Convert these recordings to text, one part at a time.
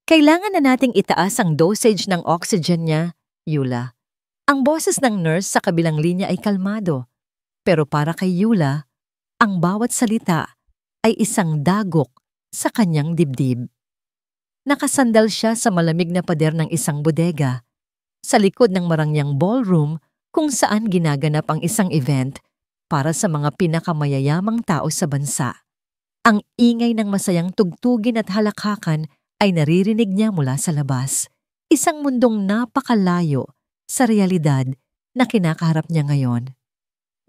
Kailangan na nating itaas ang dosage ng oxygen niya, Yula. Ang boses ng nurse sa kabilang linya ay kalmado. Pero para kay Yula, ang bawat salita ay isang dagok sa kanyang dibdib. Nakasandal siya sa malamig na pader ng isang bodega, sa likod ng marangyang ballroom kung saan ginaganap ang isang event para sa mga pinakamayayamang tao sa bansa. Ang ingay ng masayang tugtugin at halakhakan ay naririnig niya mula sa labas. Isang mundong napakalayo sa realidad na kinakaharap niya ngayon.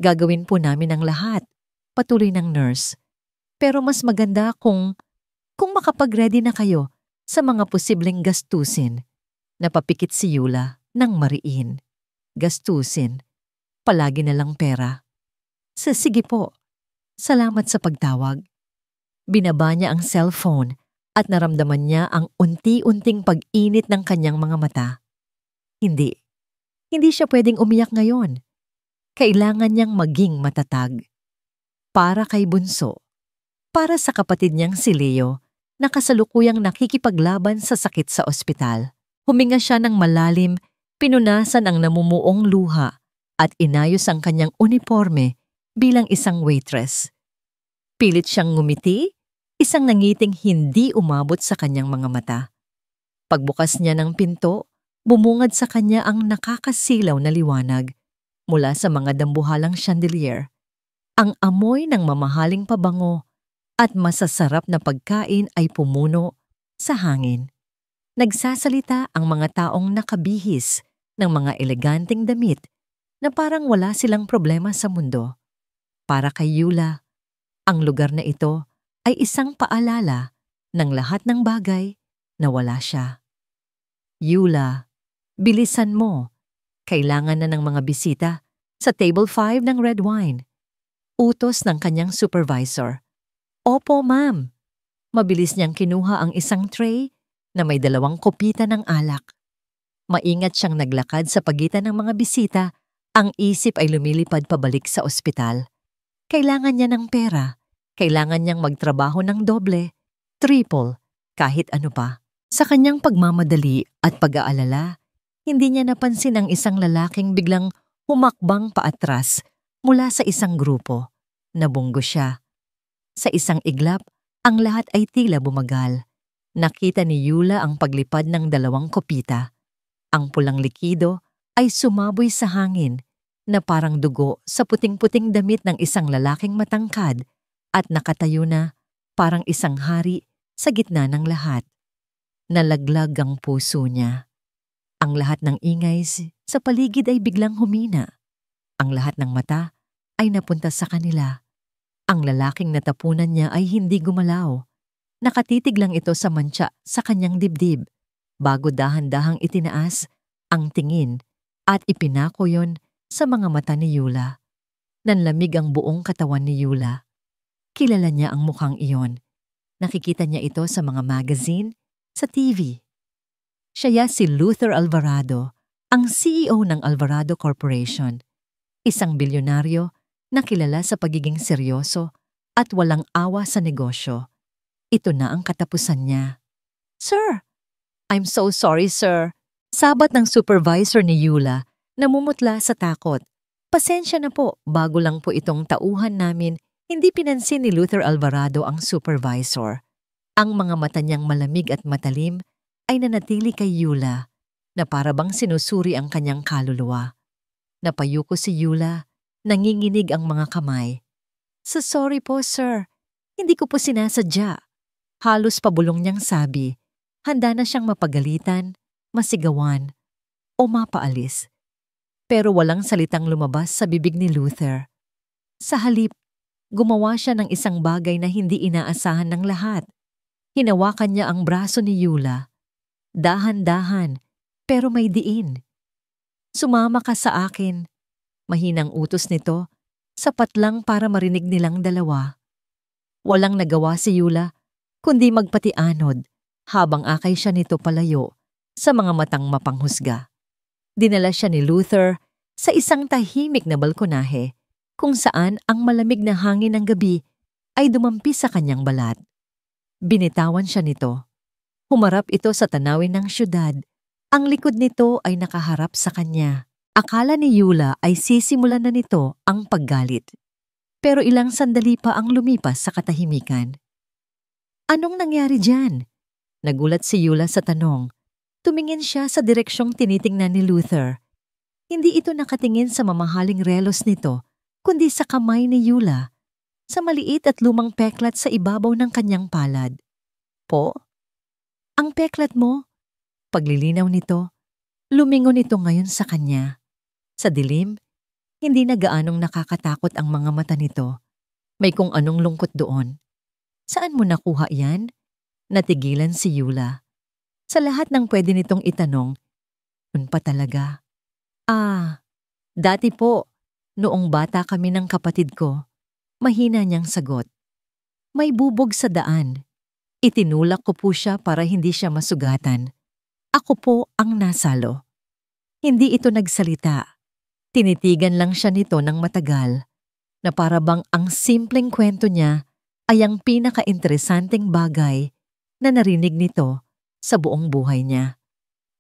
Gagawin po namin ang lahat, patuloy ng nurse. Pero mas maganda kung makapag-ready na kayo sa mga posibleng gastusin. Napapikit si Yula ng mariin. Gastusin. Palagi na lang pera. Sige po. Salamat sa pagtawag. Binaba niya ang cellphone at naramdaman niya ang unti-unting pag-init ng kanyang mga mata. Hindi siya pwedeng umiyak ngayon. Kailangan niyang maging matatag. Para kay Bunso. Para sa kapatid niyang si Leo na kasalukuyang nakikipaglaban sa sakit sa ospital. Huminga siya ng malalim, pinunasan ang namumuong luha at inayos ang kanyang uniforme bilang isang waitress. Pilit siyang ngumiti, isang nangiting hindi umabot sa kanyang mga mata. Pagbukas niya ng pinto, bumungad sa kanya ang nakakasilaw na liwanag mula sa mga dambuhalang chandelier. Ang amoy ng mamahaling pabango at masasarap na pagkain ay pumuno sa hangin. Nagsasalita ang mga taong nakabihis ng mga eleganteng damit na parang wala silang problema sa mundo. Para kay Yula, ang lugar na ito ay isang paalala ng lahat ng bagay na wala siya. Yula, bilisan mo. Kailangan na ng mga bisita sa table 5 ng red wine. Utos ng kanyang supervisor. Opo, ma'am. Mabilis niyang kinuha ang isang tray na may 2 kopita ng alak. Maingat siyang naglakad sa pagitan ng mga bisita, ang isip ay lumilipad pabalik sa ospital. Kailangan niya ng pera. Kailangan niyang magtrabaho ng doble, triple, kahit ano pa. Sa kanyang pagmamadali at pag-aalala, hindi niya napansin ang isang lalaking biglang humakbang paatras mula sa isang grupo. Nabunggo siya. Sa isang iglap, ang lahat ay tila bumagal. Nakita ni Yula ang paglipad ng 2 kopita. Ang pulang likido ay sumaboy sa hangin na parang dugo sa puting-puting damit ng isang lalaking matangkad at nakatayo na parang isang hari sa gitna ng lahat. Nalaglag ang puso niya. Ang lahat ng ingay sa paligid ay biglang humina. Ang lahat ng mata ay napunta sa kanila. Ang lalaking natapunan niya ay hindi gumalaw. Nakatitig lang ito sa mantsa sa kanyang dibdib bago dahan-dahang itinaas ang tingin at ipinako yon sa mga mata ni Yula. Nanlamig ang buong katawan ni Yula. Kilala niya ang mukhang iyon. Nakikita niya ito sa mga magazine, sa TV. Siya si Luther Alvarado, ang CEO ng Alvarado Corporation. Isang bilyonaryo na kilala sa pagiging seryoso at walang awa sa negosyo. Ito na ang katapusan niya. Sir! I'm so sorry, sir. Sabat ng supervisor ni Yula, namumutla sa takot. Pasensya na po, bago lang po itong tauhan namin, hindi pinansin ni Luther Alvarado ang supervisor. Ang mga mata niyang malamig at matalim ay nanatili kay Yula na parabang sinusuri ang kanyang kaluluwa. Napayuko si Yula, nanginginig ang mga kamay. Sorry po, sir. Hindi ko po sinasadya. Halos pabulong niyang sabi. Handa na siyang mapagalitan, masigawan, o mapaalis. Pero walang salitang lumabas sa bibig ni Luther. Sa halip, gumawa siya ng isang bagay na hindi inaasahan ng lahat. Hinawakan niya ang braso ni Yula. Dahan-dahan, pero may diin. Sumama ka sa akin. Mahinang utos nito, sapat lang para marinig nilang dalawa. Walang nagawa si Yula, kundi magpatianod habang akay siya nito palayo sa mga matang mapanghusga. Dinala siya ni Luther sa isang tahimik na balkonahe kung saan ang malamig na hangin ng gabi ay dumampi sa kanyang balat. Binitawan siya nito. Humarap ito sa tanawin ng syudad. Ang likod nito ay nakaharap sa kanya. Akala ni Yula ay sisimulan na nito ang paggalit. Pero ilang sandali pa ang lumipas sa katahimikan. Anong nangyari diyan? Nagulat si Yula sa tanong. Tumingin siya sa direksyong tinitingnan ni Luther. Hindi ito nakatingin sa mamahaling relos nito, kundi sa kamay ni Yula, sa maliit at lumang peklat sa ibabaw ng kanyang palad. Po? Ang peklat mo? Paglilinaw nito, lumingon ito ngayon sa kanya. Sa dilim, hindi na gaanong nakakatakot ang mga mata nito. May kung anong lungkot doon. Saan mo nakuha yan? Natigilan si Yula. Sa lahat ng pwede nitong itanong, yun pa talaga. Dati po, noong bata kami ng kapatid ko, mahina niyang sagot. May bubog sa daan. Itinulak ko po siya para hindi siya masugatan. Ako po ang nasalo. Hindi ito nagsalita. Tinitigan lang siya nito ng matagal, na para bang ang simpleng kwento niya ay ang pinaka-interesanteng bagay na narinig nito sa buong buhay niya.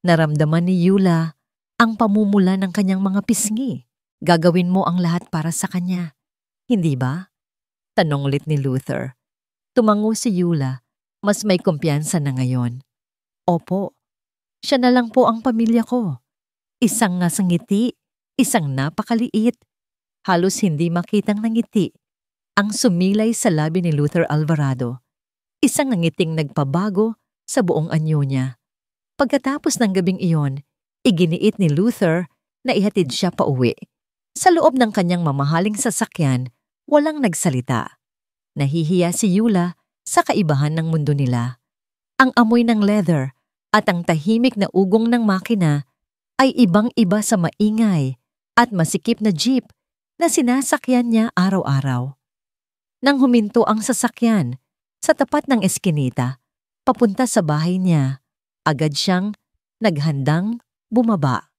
Naramdaman ni Yula ang pamumula ng kanyang mga pisngi. Gagawin mo ang lahat para sa kanya, hindi ba? Tanong ulit ni Luther. Tumango si Yula, mas may kumpiyansa na ngayon. Opo, siya na lang po ang pamilya ko. Isang ngiti, isang napakaliit, halos hindi makitang nangiti, ang sumilay sa labi ni Luther Alvarado. Isang nangiting nagpabago sa buong anyo niya. Pagkatapos ng gabing iyon, iginiit ni Luther na ihatid siya pauwi. Sa loob ng kanyang mamahaling sasakyan, walang nagsalita. Nahihiya si Yula sa kaibahan ng mundo nila. Ang amoy ng leather at ang tahimik na ugong ng makina ay ibang-iba sa maingay at masikip na jeep na sinasakyan niya araw-araw. Nang huminto ang sasakyan sa tapat ng eskinita, papunta sa bahay niya, agad siyang naghandang bumaba.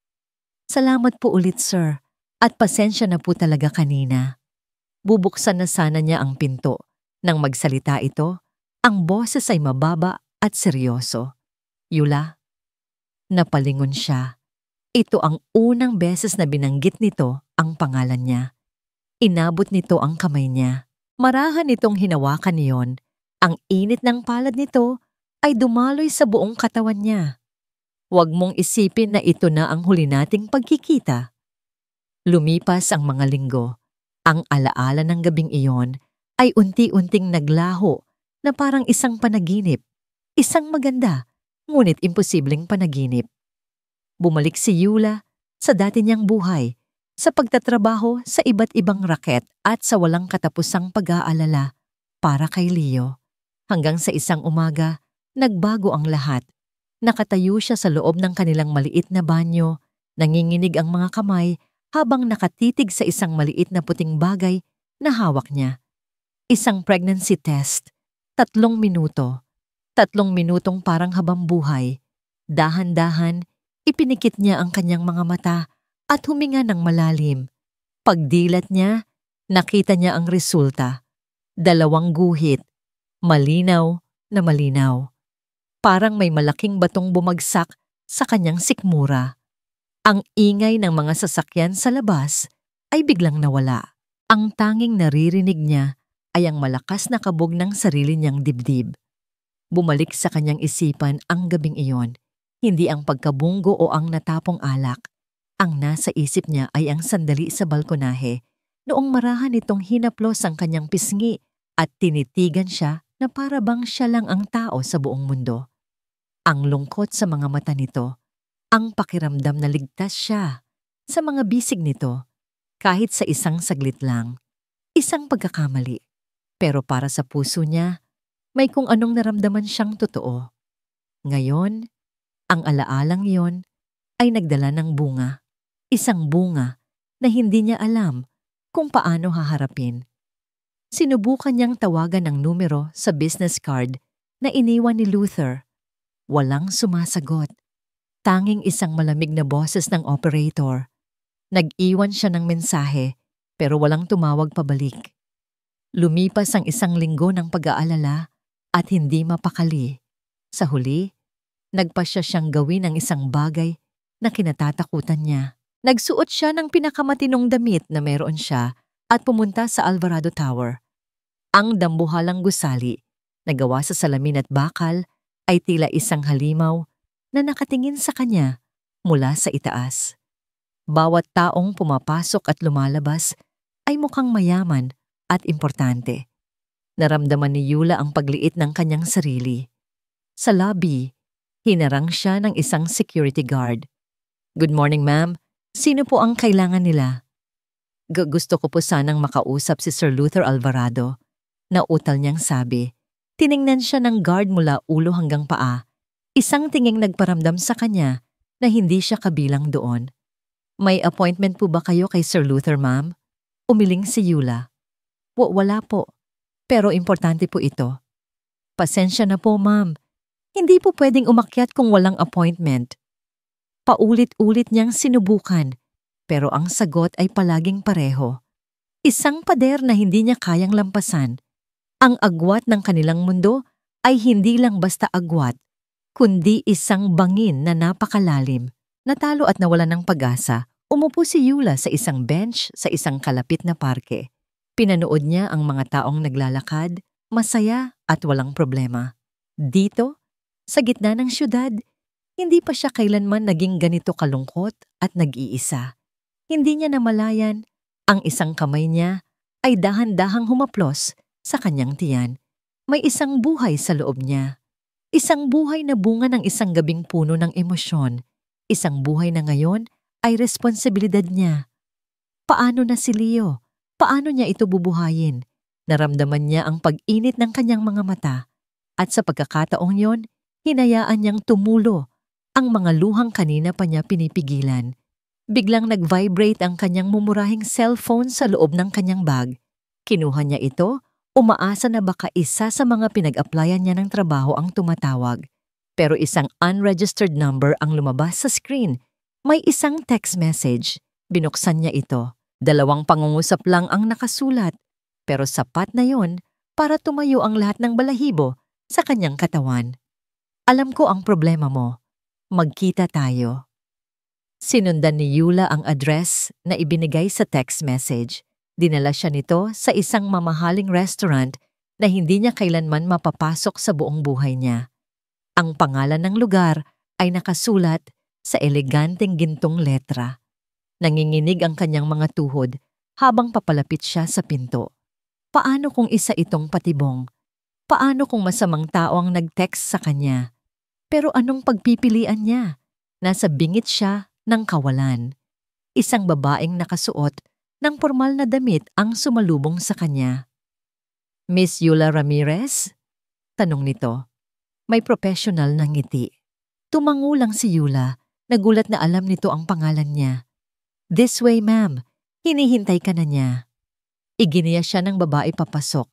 Salamat po ulit, sir, at pasensya na po talaga kanina. Bubuksan na sana niya ang pinto. Nang magsalita ito, ang boses ay mababa at seryoso. Yula, napalingon siya. Ito ang unang beses na binanggit nito ang pangalan niya. Inabot nito ang kamay niya. Marahan nitong hinawakan niyon. Ang init ng palad nito ay dumaloy sa buong katawan niya. Huwag mong isipin na ito na ang huli nating pagkikita. Lumipas ang mga linggo. Ang alaala ng gabing iyon ay unti-unting naglaho na parang isang panaginip. Isang maganda, ngunit imposibleng panaginip. Bumalik si Yula sa dati niyang buhay, sa pagtatrabaho sa iba't ibang raket at sa walang katapusang pag-aalala para kay Leo. Hanggang sa isang umaga, nagbago ang lahat. Nakatayo siya sa loob ng kanilang maliit na banyo, nanginginig ang mga kamay habang nakatitig sa isang maliit na puting bagay na hawak niya. Isang pregnancy test, 3 minuto. 3 minutong parang habang buhay. Dahan-dahan, ipinikit niya ang kanyang mga mata at huminga ng malalim. Pagdilat niya, nakita niya ang resulta. 2 guhit, malinaw na malinaw. Parang may malaking batong bumagsak sa kanyang sikmura. Ang ingay ng mga sasakyan sa labas ay biglang nawala. Ang tanging naririnig niya ay ang malakas na kabog ng sarili niyang dibdib. Bumalik sa kanyang isipan ang gabing iyon, hindi ang pagkabunggo o ang natapong alak. Ang nasa isip niya ay ang sandali sa balkonahe, noong marahan itong hinaplos ang kanyang pisngi at tinitigan siya na para bang siya lang ang tao sa buong mundo. Ang lungkot sa mga mata nito, ang pakiramdam na ligtas siya sa mga bisig nito, kahit sa isang saglit lang, isang pagkakamali. Pero para sa puso niya, may kung anong naramdaman siyang totoo. Ngayon, ang alaalang iyon ay nagdala ng bunga. Isang bunga na hindi niya alam kung paano haharapin. Sinubukan niyang tawagan ang numero sa business card na iniwan ni Luther. Walang sumasagot. Tanging isang malamig na boses ng operator. Nag-iwan siya ng mensahe pero walang tumawag pabalik. Lumipas ang 1 linggo ng pag-aalala at hindi mapakali. Sa huli, Nagpasya siyang gawin ang isang bagay na kinatatakutan niya. Nagsuot siya ng pinakamatinong damit na meron siya at pumunta sa Alvarado Tower. Ang dambuhalang gusali na gawa sa salamin at bakal ay tila isang halimaw na nakatingin sa kanya mula sa itaas. Bawat taong pumapasok at lumalabas ay mukhang mayaman at importante. Naramdaman ni Yula ang pagliit ng kanyang sarili. Sa lobby, hinarang siya ng isang security guard. "Good morning, ma'am. Sino po ang kailangan nila?" Gusto ko po sanang makausap si Sir Luther Alvarado," nautal niyang sabi. Tiningnan siya ng guard mula ulo hanggang paa. Isang tinging nagparamdam sa kanya na hindi siya kabilang doon. "May appointment po ba kayo kay Sir Luther, ma'am?" Umiling si Yula. Wala po. Pero importante po ito." "Pasensya na po, ma'am. Hindi po pwedeng umakyat kung walang appointment." Paulit-ulit niyang sinubukan, pero ang sagot ay palaging pareho. Isang pader na hindi niya kayang lampasan. Ang agwat ng kanilang mundo ay hindi lang basta agwat, kundi isang bangin na napakalalim. Natalo at nawalan ng pag-asa, umupo si Yula sa isang bench sa isang kalapit na parke. Pinanood niya ang mga taong naglalakad, masaya at walang problema. Dito, sa gitna ng syudad, hindi pa siya kailanman naging ganito kalungkot at nag-iisa. Hindi niya namalayan, ang isang kamay niya ay dahan-dahang humaplos sa kanyang tiyan. May isang buhay sa loob niya. Isang buhay na bunga ng isang gabing puno ng emosyon. Isang buhay na ngayon ay responsibilidad niya. Paano na si Leo? Paano niya ito bubuhayin? Naramdaman niya ang pag-init ng kanyang mga mata. At sa pagkakataong yon, hinayaan niyang tumulo ang mga luhang kanina pa niya pinipigilan. Biglang nag-vibrate ang kanyang mumurahing cellphone sa loob ng kanyang bag. Kinuha niya ito, umaasa na baka isa sa mga pinag-applyan niya ng trabaho ang tumatawag. Pero isang unregistered number ang lumabas sa screen. May isang text message. Binuksan niya ito. 2 pangungusap lang ang nakasulat. Pero sapat na yon para tumayo ang lahat ng balahibo sa kanyang katawan. "Alam ko ang problema mo. Magkita tayo." Sinundan ni Yula ang address na ibinigay sa text message. Dinala siya nito sa isang mamahaling restaurant na hindi niya kailanman mapapasok sa buong buhay niya. Ang pangalan ng lugar ay nakasulat sa eleganteng gintong letra. Nanginginig ang kanyang mga tuhod habang papalapit siya sa pinto. Paano kung isa itong patibong? Paano kung masamang tao ang nag-text sa kanya? Pero anong pagpipilian niya? Nasa bingit siya ng kawalan. Isang babaeng nakasuot ng formal na damit ang sumalubong sa kanya. "Miss Yula Ramirez?" tanong nito. May professional na ngiti. Tumango lang si Yula, nagulat na alam nito ang pangalan niya. "This way, ma'am. Hinihintay ka na niya." Iginiya siya ng babae papasok.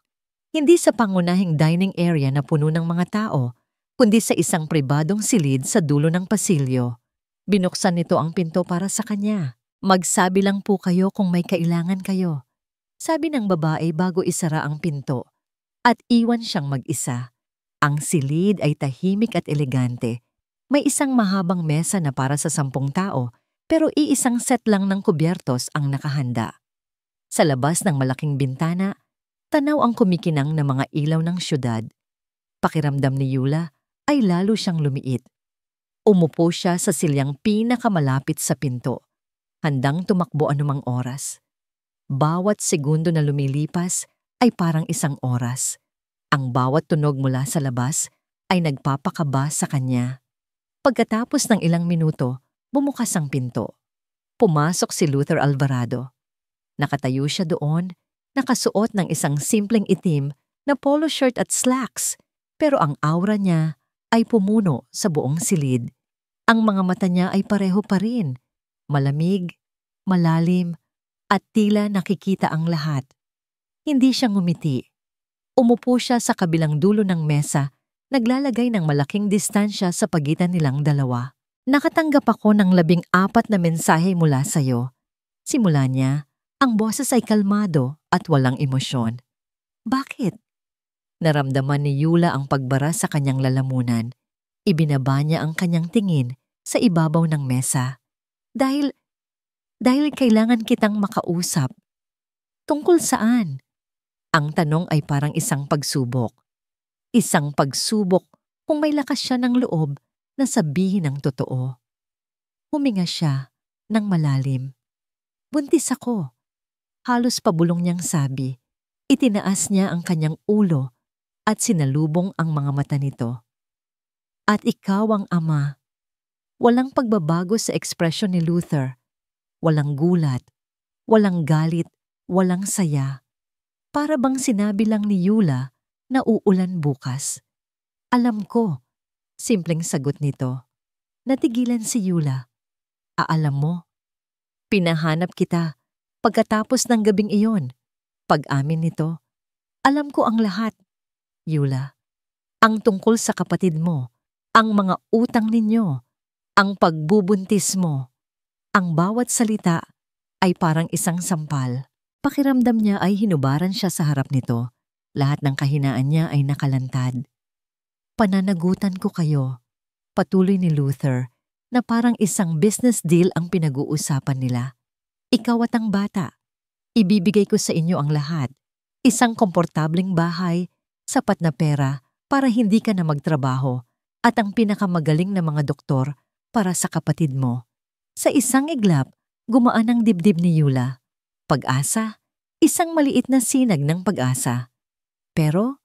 Hindi sa pangunahing dining area na puno ng mga tao, kundi sa isang pribadong silid sa dulo ng pasilyo. Binuksan nito ang pinto para sa kanya. "Magsabi lang po kayo kung may kailangan kayo," sabi ng babae bago isara ang pinto. At iwan siyang mag-isa. Ang silid ay tahimik at elegante. May isang mahabang mesa na para sa 10 tao, pero iisang set lang ng kubyertos ang nakahanda. Sa labas ng malaking bintana, tanaw ang kumikinang na mga ilaw ng syudad. Pakiramdam ni Yula ay lalo siyang lumiit. Umupo siya sa silyang pinakamalapit sa pinto, handang tumakbo anumang oras. Bawat segundo na lumilipas ay parang isang oras. Ang bawat tunog mula sa labas ay nagpapakaba sa kanya. Pagkatapos ng ilang minuto, bumukas ang pinto. Pumasok si Luther Alvarado. Nakatayo siya doon, nakasuot ng isang simpleng itim na polo shirt at slacks, pero ang aura niya ay pumuno sa buong silid. Ang mga mata niya ay pareho pa rin, malamig, malalim, at tila nakikita ang lahat. Hindi siya ngumiti. Umupo siya sa kabilang dulo ng mesa, naglalagay ng malaking distansya sa pagitan nilang dalawa. "Nakatanggap ako ng 14 na mensahe mula sa'yo." Simula niya, ang boses ay kalmado at walang emosyon. "Bakit?" Naramdaman ni Yula ang pagbara sa kanyang lalamunan. Ibinaba niya ang kanyang tingin sa ibabaw ng mesa. Dahil kailangan kitang makausap. Tungkol saan? Ang tanong ay parang isang pagsubok. Isang pagsubok kung may lakas siya ng loob na sabihin ang totoo. Huminga siya ng malalim. Buntis ako. Halos pabulong niyang sabi. Itinaas niya ang kanyang ulo at sinalubong ang mga mata nito. At ikaw ang ama. Walang pagbabago sa ekspresyon ni Luther. Walang gulat, walang galit, walang saya. Para bang sinabi lang ni Yula na uulan bukas. Alam ko, simpleng sagot nito. Natigilan si Yula. Alam mo, pinahanap kita pagkatapos ng gabing iyon. Pag-amin nito, alam ko ang lahat. Yula, ang tungkol sa kapatid mo, ang mga utang ninyo, ang pagbubuntis mo, ang bawat salita ay parang isang sampal. Pakiramdam niya ay hinubaran siya sa harap nito. Lahat ng kahinaan niya ay nakalantad. Pananagutan ko kayo, patuloy ni Luther, na parang isang business deal ang pinag-uusapan nila. Ikaw at ang bata. Ibibigay ko sa inyo ang lahat. Isang komportableng bahay, sapat na pera para hindi ka na magtrabaho, at ang pinakamagaling na mga doktor para sa kapatid mo. Sa isang iglap, gumaan ang dibdib ni Yula. Pag-asa, isang maliit na sinag ng pag-asa. Pero,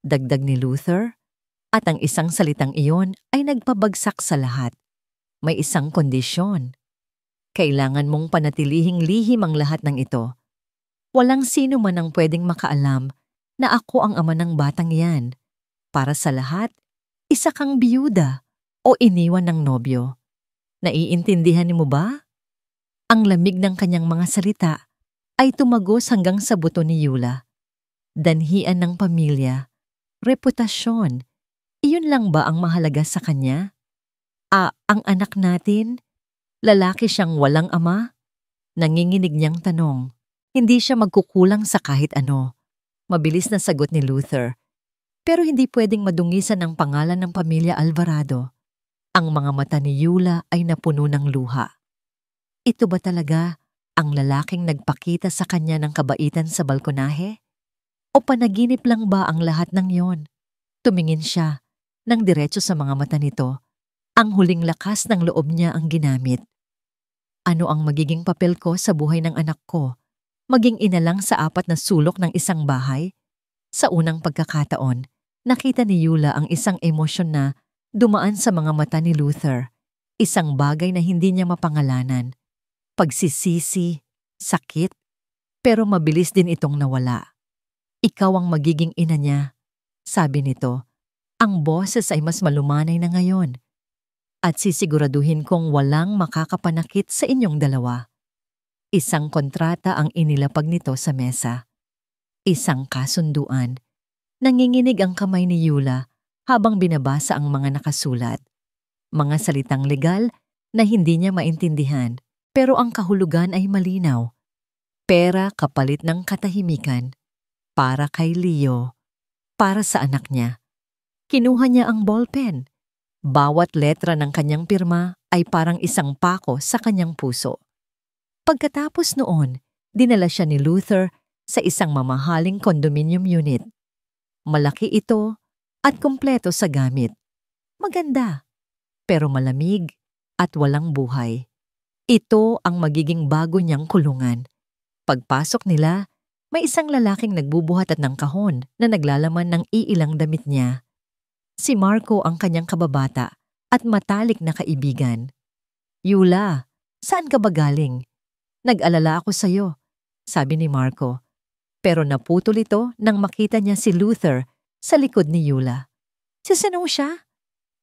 dagdag ni Luther, at ang isang salitang iyon ay nagpabagsak sa lahat. May isang kondisyon. Kailangan mong panatilihing lihim ang lahat ng ito. Walang sino man ang pwedeng makaalam na ako ang ama ng batang yan. Para sa lahat, isa kang biyuda o iniwan ng nobyo. Naiintindihan mo ba? Ang lamig ng kanyang mga salita ay tumagos hanggang sa buto ni Yula. Danhian ng pamilya, reputasyon, iyon lang ba ang mahalaga sa kanya? Ang anak natin? Lalaki siyang walang ama? Nanginginig niyang tanong. Hindi siya magkukulang sa kahit ano. Mabilis na sagot ni Luther. Pero hindi pwedeng madungisan ang pangalan ng pamilya Alvarado. Ang mga mata ni Yula ay napuno ng luha. Ito ba talaga ang lalaking nagpakita sa kanya ng kabaitan sa balkonahe? O panaginip lang ba ang lahat ng yon? Tumingin siya ng diretso sa mga mata nito. Ang huling lakas ng loob niya ang ginamit. Ano ang magiging papel ko sa buhay ng anak ko? Maging ina lang sa apat na sulok ng isang bahay? Sa unang pagkakataon, nakita ni Yula ang isang emosyon na dumaan sa mga mata ni Luther. Isang bagay na hindi niya mapangalanan. Pagsisisi, sakit, pero mabilis din itong nawala. Ikaw ang magiging ina niya, sabi nito. Ang boses ay mas malumanay na ngayon. At sisiguraduhin kong walang makakapanakit sa inyong dalawa. Isang kontrata ang inilapag nito sa mesa. Isang kasunduan. Nanginginig ang kamay ni Yula habang binabasa ang mga nakasulat. Mga salitang legal na hindi niya maintindihan, pero ang kahulugan ay malinaw. Pera kapalit ng katahimikan. Para kay Leo. Para sa anak niya. Kinuha niya ang ballpen. Bawat letra ng kanyang pirma ay parang isang pako sa kanyang puso. Pagkatapos noon, dinala siya ni Luther sa isang mamahaling condominium unit. Malaki ito at kumpleto sa gamit. Maganda, pero malamig at walang buhay. Ito ang magiging bago niyang kulungan. Pagpasok nila, may isang lalaking nagbubuhat at ng kahon na naglalaman ng iilang damit niya. Si Marco ang kanyang kababata at matalik na kaibigan. Yula, saan ka ba galing? Nag-alala ako sa'yo, sabi ni Marco. Pero naputol ito nang makita niya si Luther sa likod ni Yula. Sino siya?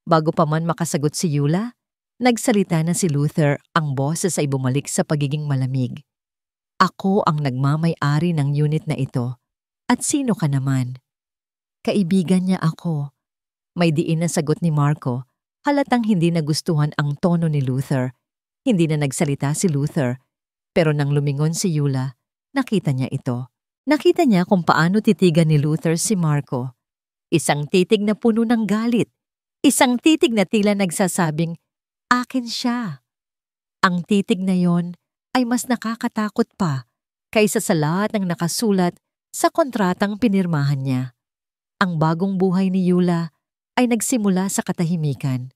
Bago pa man makasagot si Yula, nagsalita na si Luther, ang boses ay bumalik sa pagiging malamig. Ako ang nagmamay-ari ng unit na ito. At sino ka naman? Kaibigan niya ako. May diin na sagot ni Marco, halatang hindi nagustuhan ang tono ni Luther. Hindi na nagsalita si Luther, pero nang lumingon si Yula, nakita niya ito. Nakita niya kung paano titigan ni Luther si Marco. Isang titig na puno ng galit. Isang titig na tila nagsasabing, "Akin siya." Ang titig na yon ay mas nakakatakot pa kaysa sa lahat ng nakasulat sa kontratang pinirmahan niya. Ang bagong buhay ni Yula ay nagsimula sa katahimikan.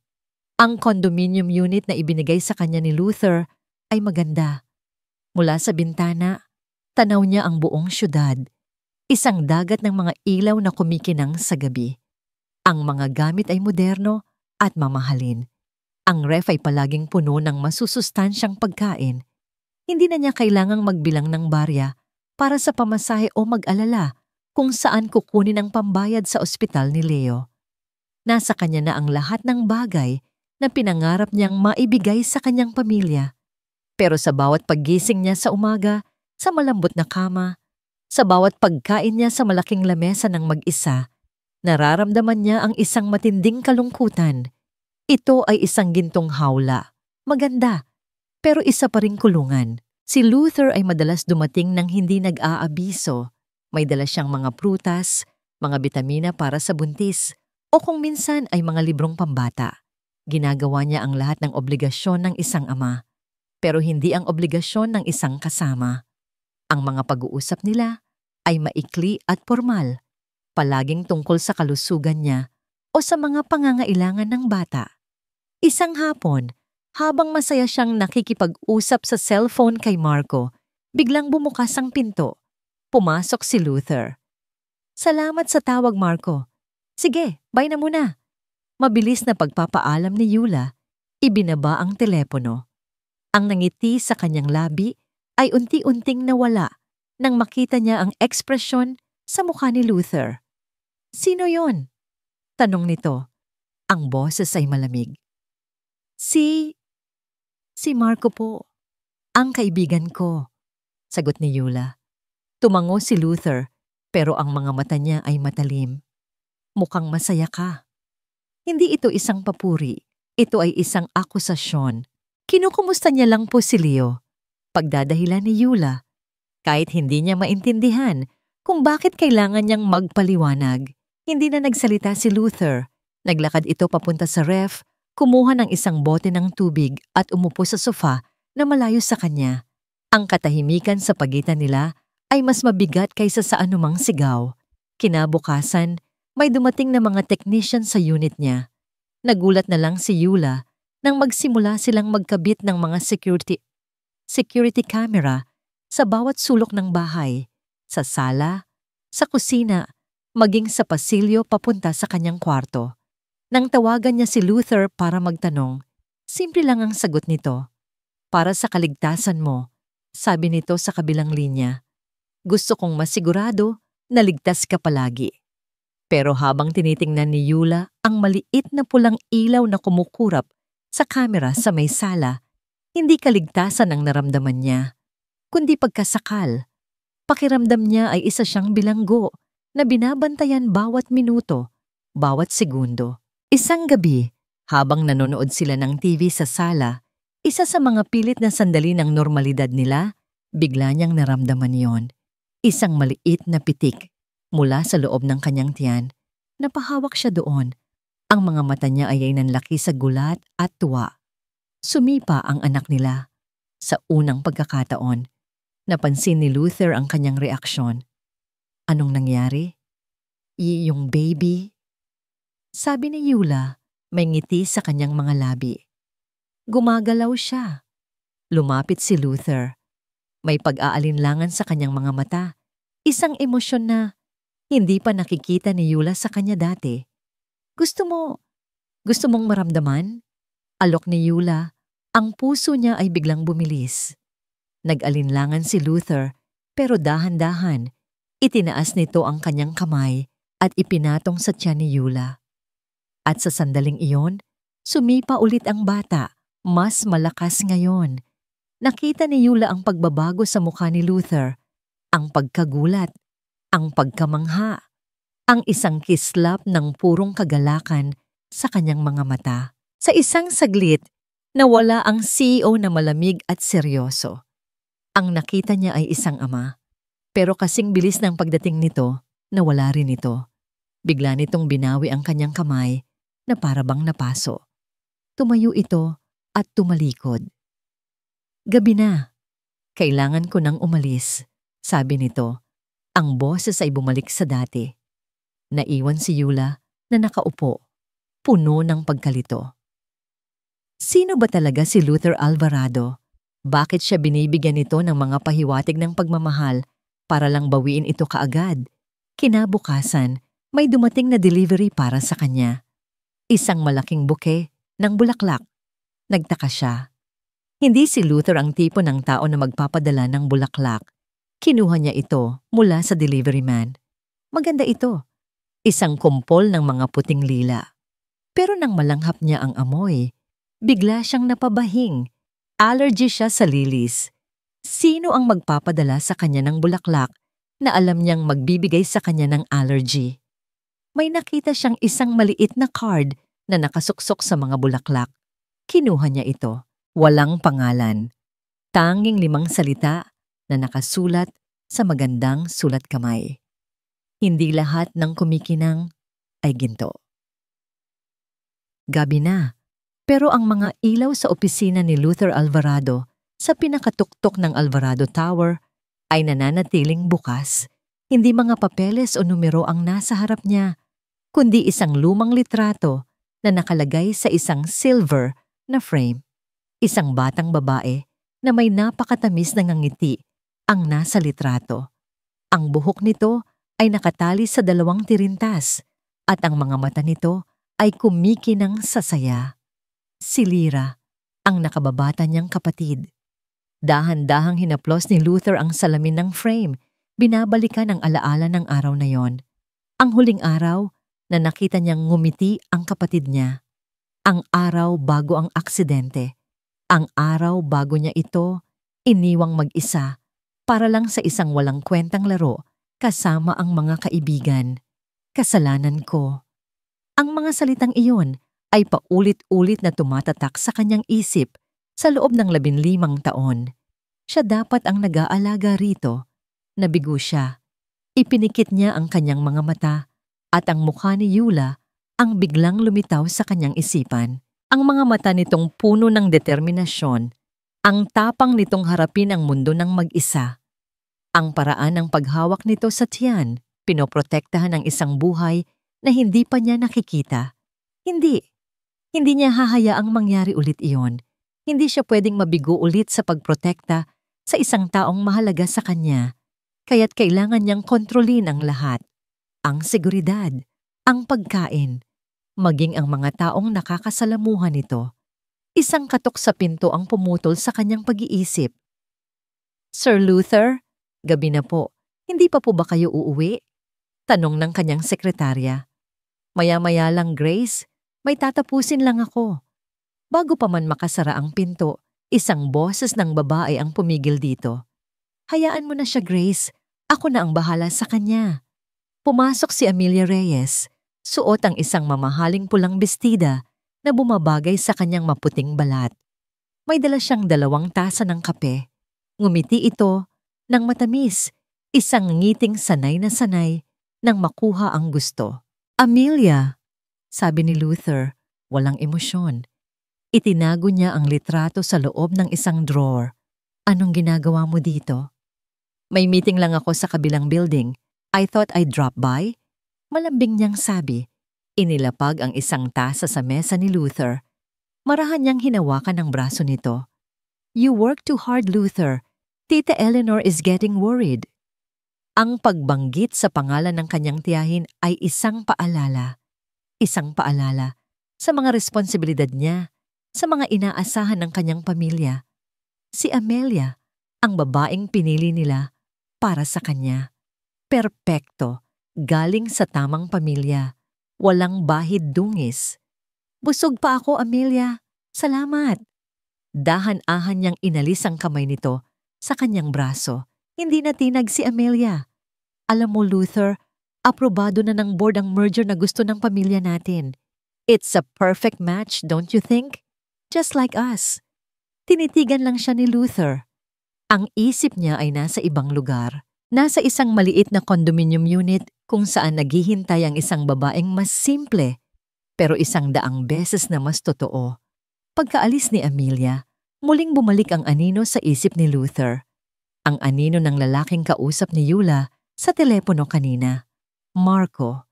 Ang condominium unit na ibinigay sa kanya ni Luther ay maganda. Mula sa bintana, tanaw niya ang buong syudad, isang dagat ng mga ilaw na kumikinang sa gabi. Ang mga gamit ay moderno at mamahalin. Ang ref ay palaging puno ng masusustansyang pagkain. Hindi na niya kailangang magbilang ng barya para sa pamasahe o mag-alala kung saan kukunin ang pambayad sa ospital ni Leo. Nasa kanya na ang lahat ng bagay na pinangarap niyang maibigay sa kanyang pamilya. Pero sa bawat paggising niya sa umaga, sa malambot na kama, sa bawat pagkain niya sa malaking lamesa ng mag-isa, nararamdaman niya ang isang matinding kalungkutan. Ito ay isang gintong hawla. Maganda, pero isa pa ring kulungan. Si Luther ay madalas dumating nang hindi nag-aabiso. May dala siyang mga prutas, mga bitamina para sa buntis, o kung minsan ay mga librong pambata. Ginagawa niya ang lahat ng obligasyon ng isang ama, pero hindi ang obligasyon ng isang kasama. Ang mga pag-uusap nila ay maikli at formal, palaging tungkol sa kalusugan niya o sa mga pangangailangan ng bata. Isang hapon, habang masaya siyang nakikipag-usap sa cellphone kay Marco, biglang bumukas ang pinto. Pumasok si Luther. "Salamat sa tawag, Marco. Sige, bye na muna." Mabilis na pagpapaalam ni Yula, ibinaba ang telepono. Ang nangiti sa kanyang labi ay unti-unting nawala nang makita niya ang ekspresyon sa mukha ni Luther. "Sino yon?" tanong nito. Ang boses ay malamig. Si Marco po. Ang kaibigan ko," sagot ni Yula. Tumango si Luther, pero ang mga mata niya ay matalim. "Mukhang masaya ka." Hindi ito isang papuri, ito ay isang akusasyon. Kinukumusta niya lang po si Leo. Pagdadahilan ni Yula, kahit hindi niya maintindihan kung bakit kailangan niyang magpaliwanag. Hindi na nagsalita si Luther. Naglakad ito papunta sa ref, kumuha ng isang bote ng tubig at umupo sa sofa na malayo sa kanya. Ang katahimikan sa pagitan nila ay mas mabigat kaysa sa anumang sigaw. Kinabukasan, may dumating na mga technician sa unit niya. Nagulat na lang si Yula nang magsimula silang magkabit ng mga security camera sa bawat sulok ng bahay, sa sala, sa kusina, maging sa pasilyo papunta sa kanyang kwarto. Nang tawagan niya si Luther para magtanong, simple lang ang sagot nito. "Para sa kaligtasan mo," sabi nito sa kabilang linya. "Gusto kong masigurado na ligtas ka palagi." Pero habang tinitingnan ni Yula ang maliit na pulang ilaw na kumukurap sa kamera sa may sala, hindi kaligtasan ang naramdaman niya, kundi pagkasakal. Pakiramdam niya ay isa siyang bilanggo na binabantayan bawat minuto, bawat segundo. Isang gabi, habang nanonood sila ng TV sa sala, isa sa mga pilit na sandali ng normalidad nila, bigla niyang naramdaman yon. Isang maliit na pitik mula sa loob ng kanyang tiyan. Napahawak siya doon. Ang mga mata niya ay nanlaki sa gulat at tuwa. Sumipa ang anak nila. Sa unang pagkakataon, napansin ni Luther ang kanyang reaksyon. "Anong nangyari?" "Yung baby?" sabi ni Yula, may ngiti sa kanyang mga labi. "Gumagalaw siya." Lumapit si Luther. May pag-aalinlangan sa kanyang mga mata. Isang emosyon na hindi pa nakikita ni Yula sa kanya dati. Gusto mong maramdaman?" Alok ni Yula. Ang puso niya ay biglang bumilis. Nag-alinlangan si Luther, pero dahan-dahan, itinaas nito ang kanyang kamay at ipinatong sa tiyan ni Yula. At sa sandaling iyon, sumipa ulit ang bata, mas malakas ngayon. Nakita ni Yula ang pagbabago sa mukha ni Luther, ang pagkagulat, ang pagkamangha, ang isang kislap ng purong kagalakan sa kanyang mga mata. Sa isang saglit, nawala ang CEO na malamig at seryoso. Ang nakita niya ay isang ama, pero kasing bilis ng pagdating nito, nawala rin ito. Bigla nitong binawi ang kanyang kamay na parabang napaso. Tumayo ito at tumalikod. Gabi na. Kailangan ko nang umalis, sabi nito. Ang boses ay bumalik sa dati. Naiwan si Yula na nakaupo, puno ng pagkalito. Sino ba talaga si Luther Alvarado? Bakit siya binibigyan nito ng mga pahiwatig ng pagmamahal para lang bawiin ito kaagad? Kinabukasan, may dumating na delivery para sa kanya. Isang malaking buke ng bulaklak. Nagtaka siya. Hindi si Luther ang tipo ng tao na magpapadala ng bulaklak. Kinuha niya ito mula sa delivery man. Maganda ito. Isang kumpol ng mga puting lila. Pero nang malanghap niya ang amoy, bigla siyang napabahing. Allergy siya sa lilies. Sino ang magpapadala sa kanya ng bulaklak na alam niyang magbibigay sa kanya ng allergy? May nakita siyang isang maliit na card na nakasuksok sa mga bulaklak. Kinuha niya ito. Walang pangalan. Tanging 5 salita na nakasulat sa magandang sulat kamay. Hindi lahat ng kumikinang ay ginto. Gabi na, pero ang mga ilaw sa opisina ni Luther Alvarado sa pinakatuktok ng Alvarado Tower ay nananatiling bukas. Hindi mga papeles o numero ang nasa harap niya, kundi isang lumang litrato na nakalagay sa isang silver na frame. Isang batang babae na may napakatamis na ngiti ang nasa litrato. Ang buhok nito ay nakatali sa 2 tirintas at ang mga mata nito ay kumikinang sa saya. Si Lyra, ang nakababata niyang kapatid. Dahan-dahang hinaplos ni Luther ang salamin ng frame, binabalikan ang alaala ng araw na yon. Ang huling araw na nakita niyang ngumiti ang kapatid niya. Ang araw bago ang aksidente. Ang araw bago niya ito iniwang mag-isa para lang sa isang walang kwentang laro kasama ang mga kaibigan. Kasalanan ko. Ang mga salitang iyon ay paulit-ulit na tumatatak sa kanyang isip sa loob ng 15 taon. Siya dapat ang nag-aalaga rito. Nabigo siya. Ipinikit niya ang kanyang mga mata at ang mukha ni Yula ang biglang lumitaw sa kanyang isipan. Ang mga mata nitong puno ng determinasyon, ang tapang nitong harapin ang mundo ng mag-isa. Ang paraan ng paghawak nito sa tiyan, pinoprotektahan ang isang buhay na hindi pa niya nakikita. Hindi niya hahayaang mangyari ulit iyon. Hindi siya pwedeng mabigo ulit sa pagprotekta sa isang taong mahalaga sa kanya, kaya't kailangan niyang kontrolin ang lahat. Ang seguridad, ang pagkain, maging ang mga taong nakakasalamuhan nito. Isang katok sa pinto ang pumutol sa kanyang pag-iisip. Sir Luther, gabi na po. Hindi pa po ba kayo uuwi? Tanong ng kanyang sekretarya. Maya-maya lang, Grace. May tatapusin lang ako. Bago pa man makasara ang pinto, isang boses ng babae ang pumigil dito. Hayaan mo na siya, Grace. Ako na ang bahala sa kanya. Pumasok si Amelia Reyes. Suot ang isang mamahaling pulang bestida na bumabagay sa kanyang maputing balat. May dala siyang 2 tasa ng kape. Ngumiti ito ng matamis, isang ngiting sanay na sanay nang makuha ang gusto. Amelia, sabi ni Luther, walang emosyon. Itinago niya ang litrato sa loob ng isang drawer. Anong ginagawa mo dito? May meeting lang ako sa kabilang building. I thought I'd drop by. Malambing niyang sabi. Inilapag ang isang tasa sa mesa ni Luther. Marahan niyang hinawakan ang braso nito. You work too hard, Luther. Tita Eleanor is getting worried. Ang pagbanggit sa pangalan ng kanyang tiyahin ay isang paalala. Isang paalala sa mga responsibilidad niya, sa mga inaasahan ng kanyang pamilya. Si Amelia, ang babaeng pinili nila para sa kanya. Perpekto. Galing sa tamang pamilya, walang bahid dungis. Busog pa ako, Amelia. Salamat. Dahan-ahan niyang inalis ang kamay nito sa kanyang braso. Hindi natinag si Amelia. Alam mo, Luther, aprobado na ng board ang merger na gusto ng pamilya natin. It's a perfect match, don't you think? Just like us. Tinitigan lang siya ni Luther. Ang isip niya ay nasa ibang lugar. Nasa isang maliit na condominium unit kung saan naghihintay ang isang babaeng mas simple, Pero 100 beses na mas totoo. Pagkaalis ni Amelia, muling bumalik ang anino sa isip ni Luther. Ang anino ng lalaking kausap ni Yula sa telepono kanina. Marco.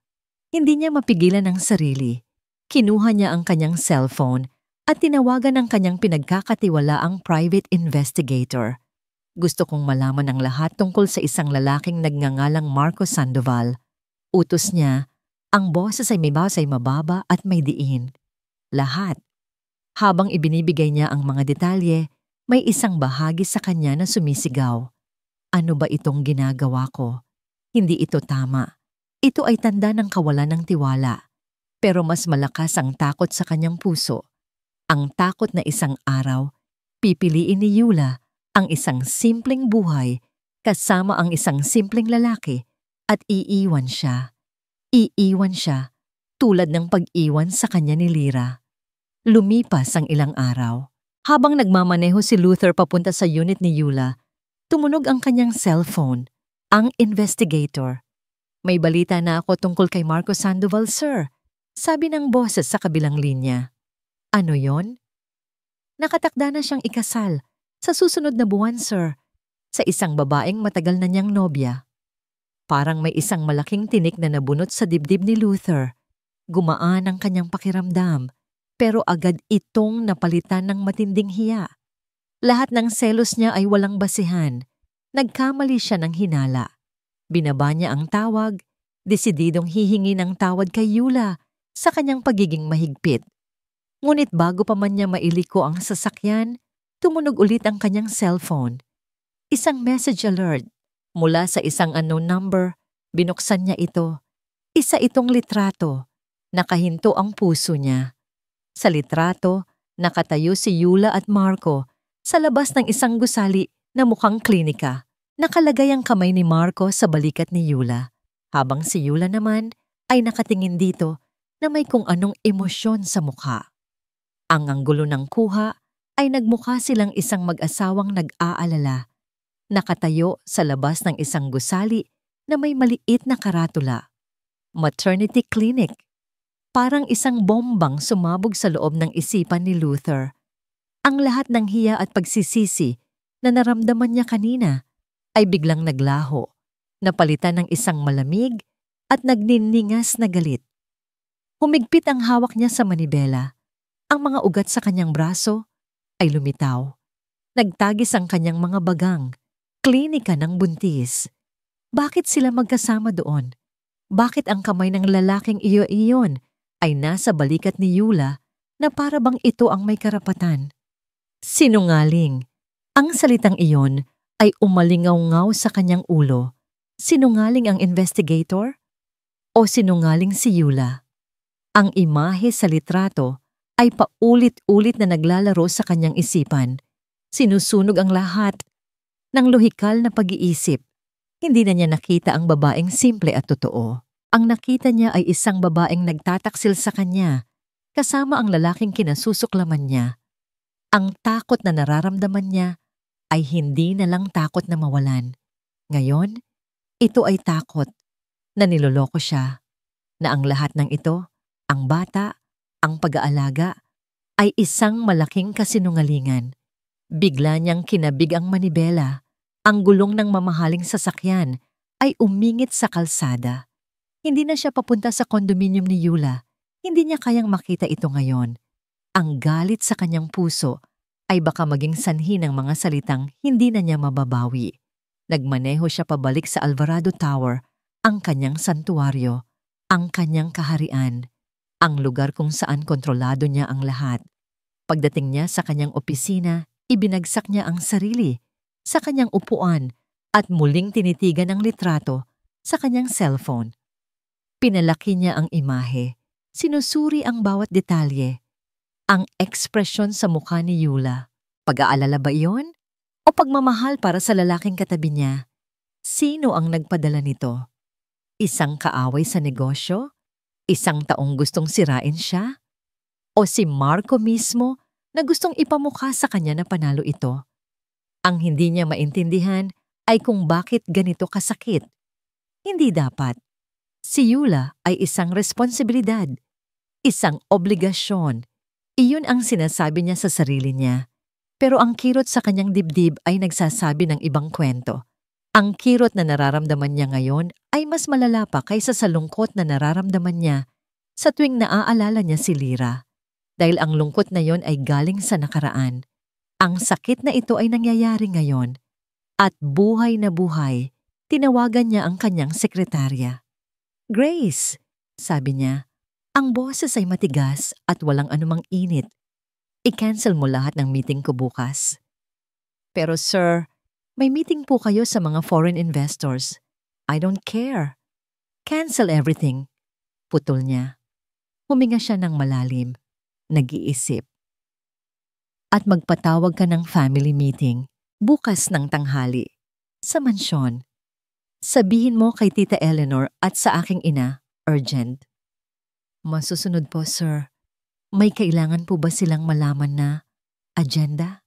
Hindi niya mapigilan ang sarili. Kinuha niya ang kanyang cellphone at tinawagan ang kanyang pinagkakatiwalaang private investigator. Gusto kong malaman ang lahat tungkol sa isang lalaking nagngangalang Marco Sandoval. Utos niya, ang boses ay may basay mababa at may diin. Lahat. Habang ibinibigay niya ang mga detalye, may isang bahagi sa kanya na sumisigaw. Ano ba itong ginagawa ko? Hindi ito tama. Ito ay tanda ng kawalan ng tiwala. Pero mas malakas ang takot sa kanyang puso. Ang takot na isang araw, pipiliin ni Yula ang isang simpleng buhay kasama ang isang simpleng lalaki at iiwan siya. Iiwan siya tulad ng pag-iwan sa kanya ni Lyra. Lumipas ang ilang araw. Habang nagmamaneho si Luther papunta sa unit ni Yula, tumunog ang kanyang cellphone, ang investigator. May balita na ako tungkol kay Marco Sandoval, sir. Sabi ng boses sa kabilang linya. Ano yon? Nakatakda na siyang ikasal sa susunod na buwan, sir, sa isang babaeng matagal na niyang nobya. Parang may isang malaking tinik na nabunot sa dibdib ni Luther. Gumaan ang kanyang pakiramdam, pero agad itong napalitan ng matinding hiya. Lahat ng selos niya ay walang basihan. Nagkamali siya ng hinala. Binaba niya ang tawag, desididong hihingi ng tawad kay Yula sa kanyang pagiging mahigpit. Ngunit bago pa man niya mailiko ang sasakyan, tumunog ulit ang kanyang cellphone. Isang message alert mula sa isang unknown number. Binuksan niya ito. Isa itong litrato. Nakahinto ang puso niya. Sa litrato, nakatayo si Yula at Marco sa labas ng isang gusali na mukhang klinika. Nakalagay ang kamay ni Marco sa balikat ni Yula, habang si Yula naman ay nakatingin dito na may kung anong emosyon sa mukha. Ang anggulo ng kuha ay nagmukha silang isang mag-asawang nag-aalala, nakatayo sa labas ng isang gusali na may maliit na karatula. Maternity clinic. Parang isang bombang sumabog sa loob ng isipan ni Luther. Ang lahat ng hiya at pagsisisi na naramdaman niya kanina ay biglang naglaho, napalitan ng isang malamig at nagniningas na galit. Humigpit ang hawak niya sa manibela. Ang mga ugat sa kanyang braso ay lumitaw. Nagtagis ang kanyang mga bagang, klinika ng buntis. Bakit sila magkasama doon? Bakit ang kamay ng lalaking iyon ay nasa balikat ni Yula na para bang ito ang may karapatan? Sinungaling. Ang salitang iyon ay umalingaw-ngaw sa kanyang ulo. Sinungaling ang investigator? O sinungaling si Yula? Ang imahe sa litrato ay paulit-ulit na naglalaro sa kanyang isipan. Sinusunog ang lahat ng lohikal na pag-iisip. Hindi na niya nakita ang babaeng simple at totoo. Ang nakita niya ay isang babaeng nagtataksil sa kanya, kasama ang lalaking kinasusuklaman niya. Ang takot na nararamdaman niya ay hindi na lang takot na mawalan. Ngayon, ito ay takot na niloloko siya, na ang lahat ng ito, ang bata, ang pag-aalaga, ay isang malaking kasinungalingan. Bigla niyang kinabig ang manibela. Ang gulong ng mamahaling sasakyan ay umingit sa kalsada. Hindi na siya papunta sa kondominium ni Yula. Hindi niya kayang makita ito ngayon. Ang galit sa kanyang puso ay baka maging sanhi ng mga salitang hindi na niya mababawi. Nagmaneho siya pabalik sa Alvarado Tower, ang kanyang santuaryo, ang kanyang kaharian, ang lugar kung saan kontrolado niya ang lahat. Pagdating niya sa kanyang opisina, ibinagsak niya ang sarili sa kanyang upuan at muling tinitigan ang litrato sa kanyang cellphone. Pinalaki niya ang imahe, sinusuri ang bawat detalye, ang ekspresyon sa mukha ni Yula. Pag-aalala ba iyon? O pagmamahal para sa lalaking katabi niya? Sino ang nagpadala nito? Isang kaaway sa negosyo? Isang taong gustong sirain siya? O si Marco mismo na gustong ipamukha sa kanya na panalo ito? Ang hindi niya maintindihan ay kung bakit ganito kasakit. Hindi dapat. Si Yula ay isang responsibilidad. Isang obligasyon. Iyon ang sinasabi niya sa sarili niya. Pero ang kirot sa kanyang dibdib ay nagsasabi ng ibang kwento. Ang kirot na nararamdaman niya ngayon ay mas malala pa kaysa sa lungkot na nararamdaman niya sa tuwing naaalala niya si Lyra. Dahil ang lungkot na yon ay galing sa nakaraan. Ang sakit na ito ay nangyayari ngayon. At buhay na buhay, tinawagan niya ang kanyang sekretarya. "Grace," sabi niya, "ang boses ay matigas at walang anumang init. I-cancel mo lahat ng meeting ko bukas." "Pero sir, may meeting po kayo sa mga foreign investors. I don't care." "Cancel everything." Putol niya. Huminga siya ng malalim, nag-iisip. "At magpatawag ka ng family meeting bukas ng tanghali sa mansyon. Sabihin mo kay Tita Eleanor at sa aking ina, urgent." "Masusunod po, sir. May kailangan po ba silang malaman na agenda?"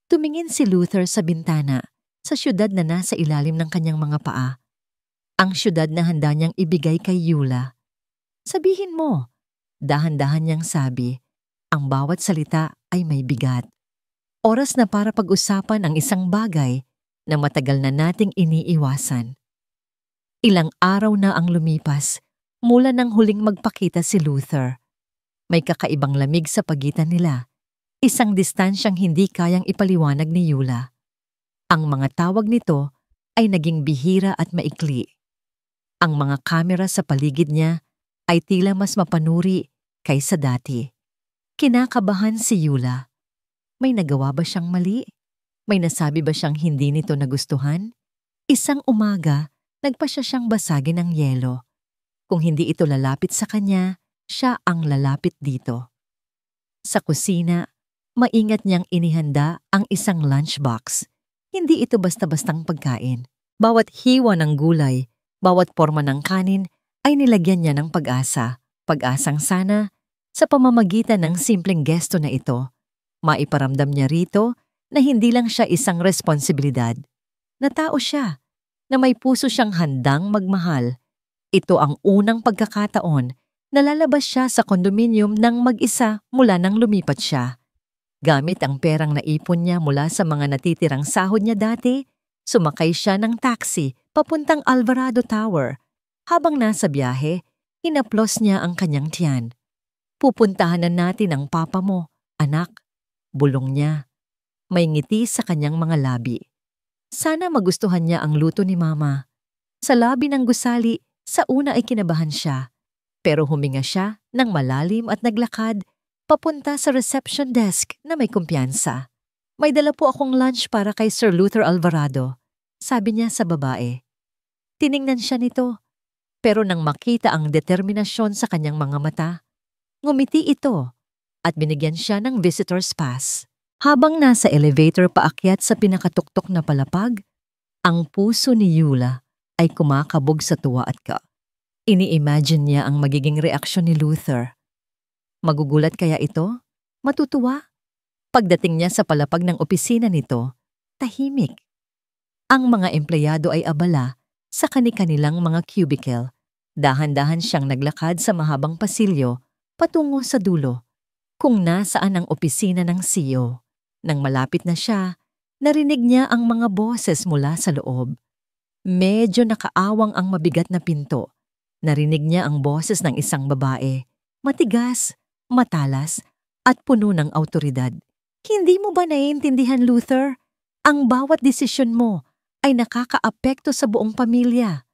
Tumingin si Luther sa bintana, sa syudad na nasa ilalim ng kanyang mga paa. Ang syudad na handa niyang ibigay kay Eula. "Sabihin mo," dahan-dahan niyang sabi, ang bawat salita ay may bigat. Oras na para pag-usapan ang isang bagay na matagal na nating iniiwasan. Ilang araw na ang lumipas mula nang huling magpakita si Luther. May kakaibang lamig sa pagitan nila. Isang distansyang hindi kayang ipaliwanag ni Eula. Ang mga tawag nito ay naging bihira at maikli. Ang mga kamera sa paligid niya ay tila mas mapanuri kaysa dati. Kinakabahan si Eula. May nagawa ba siyang mali? May nasabi ba siyang hindi nito nagustuhan? Isang umaga, nagpasya siyang basagin ng yelo. Kung hindi ito lalapit sa kanya, siya ang lalapit dito. Sa kusina, maingat niyang inihanda ang isang lunchbox. Hindi ito basta-bastang pagkain. Bawat hiwa ng gulay, bawat porma ng kanin ay nilagyan niya ng pag-asa. Pag-asang sana, sa pamamagitan ng simpleng gesto na ito, maiparamdam niya rito na hindi lang siya isang responsibilidad. Na tao siya, na may puso siyang handang magmahal. Ito ang unang pagkakataon na lalabas siya sa kondominium ng mag-isa mula nang lumipat siya. Gamit ang perang naipon niya mula sa mga natitirang sahod niya dati, sumakay siya ng taxi papuntang Alvarado Tower. Habang nasa biyahe, hinaplos niya ang kanyang tiyan. "Pupuntahan na natin ang papa mo, anak." Bulong niya. May ngiti sa kanyang mga labi. Sana magustuhan niya ang luto ni mama. Sa labi ng gusali, sa una ay kinabahan siya. Pero huminga siya ng malalim at naglakad papunta sa reception desk na may kumpiyansa. "May dala po akong lunch para kay Sir Luther Alvarado," sabi niya sa babae. Tiningnan siya nito, pero nang makita ang determinasyon sa kanyang mga mata, ngumiti ito at binigyan siya ng visitor's pass. Habang nasa elevator paakyat sa pinakatuktok na palapag, ang puso ni Eula ay kumakabog sa tuwa at ini-imagine niya ang magiging reaksyon ni Luther. Magugulat kaya ito? Matutuwa? Pagdating niya sa palapag ng opisina nito, tahimik. Ang mga empleyado ay abala sa kani-kanilang mga cubicle. Dahan-dahan siyang naglakad sa mahabang pasilyo patungo sa dulo, kung nasaan ang opisina ng CEO. Nang malapit na siya, narinig niya ang mga boses mula sa loob. Medyo nakaawang ang mabigat na pinto. Narinig niya ang boses ng isang babae, matigas, matalas, at puno ng awtoridad. "Hindi mo ba naiintindihan, Luther? Ang bawat desisyon mo ay nakakaapekto sa buong pamilya.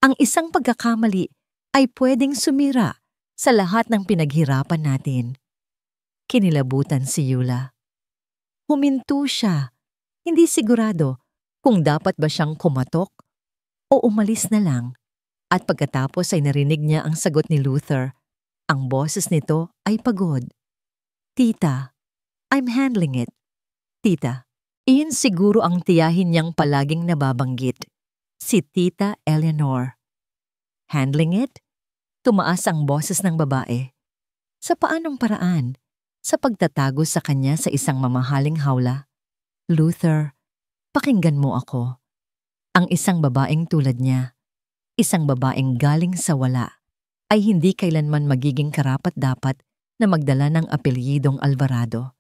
Ang isang pagkakamali ay pwedeng sumira sa lahat ng pinaghirapan natin." Kinilabutan si Eula. Huminto siya, hindi sigurado kung dapat ba siyang kumatok o umalis na lang. At pagkatapos ay narinig niya ang sagot ni Luther. Ang boses nito ay pagod. "Tita, I'm handling it." Tita, iyon siguro ang tiyahin niyang palaging nababanggit. Si Tita Eleanor. Handling it? Tumaas ang boses ng babae. Sa paanong paraan? Sa pagtatago sa kanya sa isang mamahaling hawla? "Luther, pakinggan mo ako. Ang isang babaeng tulad niya, isang babaeng galing sa wala, ay hindi kailanman magiging karapat-dapat na magdala ng apelyidong Alvarado.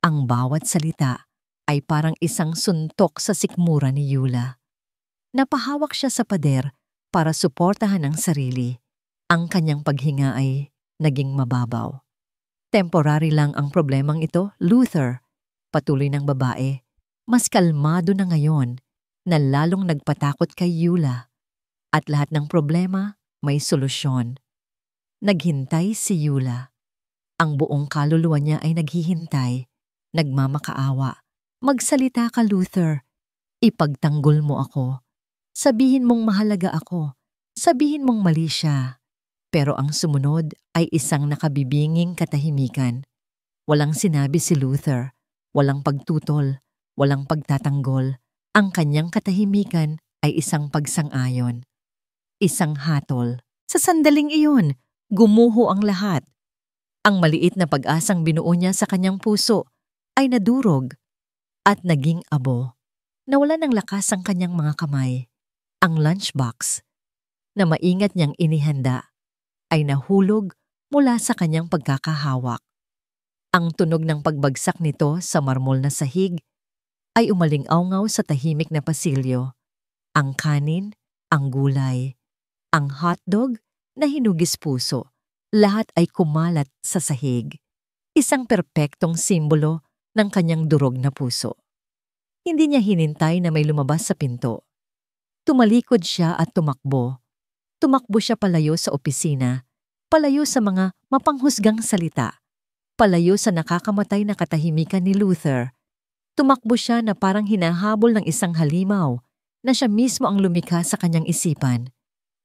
Ang bawat salita ay parang isang suntok sa sikmura ni Yula. Napahawak siya sa pader para suportahan ang sarili. Ang kanyang paghinga ay naging mababaw. Temporary lang ang problemang ito, Luther. Patuloy ng babae. Mas kalmado na ngayon na lalong nagpatakot kay Yula. At lahat ng problema may solusyon. Naghintay si Yula. Ang buong kaluluwa niya ay naghihintay, nagmamakaawa. Magsalita ka, Luther. Ipagtanggol mo ako. Sabihin mong mahalaga ako. Sabihin mong mali siya. Pero ang sumunod ay isang nakabibinging katahimikan. Walang sinabi si Luther. Walang pagtutol. Walang pagtatanggol. Ang kanyang katahimikan ay isang pagsang-ayon. Isang hatol. Sa sandaling iyon, gumuho ang lahat. Ang maliit na pag-asang binuo niya sa kanyang puso ay nadurog at naging abo. Nawala ng lakas ang kanyang mga kamay. Ang lunchbox na maingat niyang inihanda ay nahulog mula sa kanyang pagkakahawak. Ang tunog ng pagbagsak nito sa marmol na sahig ay umaling-awngaw sa tahimik na pasilyo. Ang kanin, ang gulay, ang hotdog na hinugis puso, lahat ay kumalat sa sahig. Isang perpektong simbolo ng kanyang durog na puso. Hindi niya hinintay na may lumabas sa pinto. Tumalikod siya at tumakbo. Tumakbo siya palayo sa opisina, palayo sa mga mapanghusgang salita, palayo sa nakakamatay na katahimikan ni Luther. Tumakbo siya na parang hinahabol ng isang halimaw na siya mismo ang lumikha sa kanyang isipan.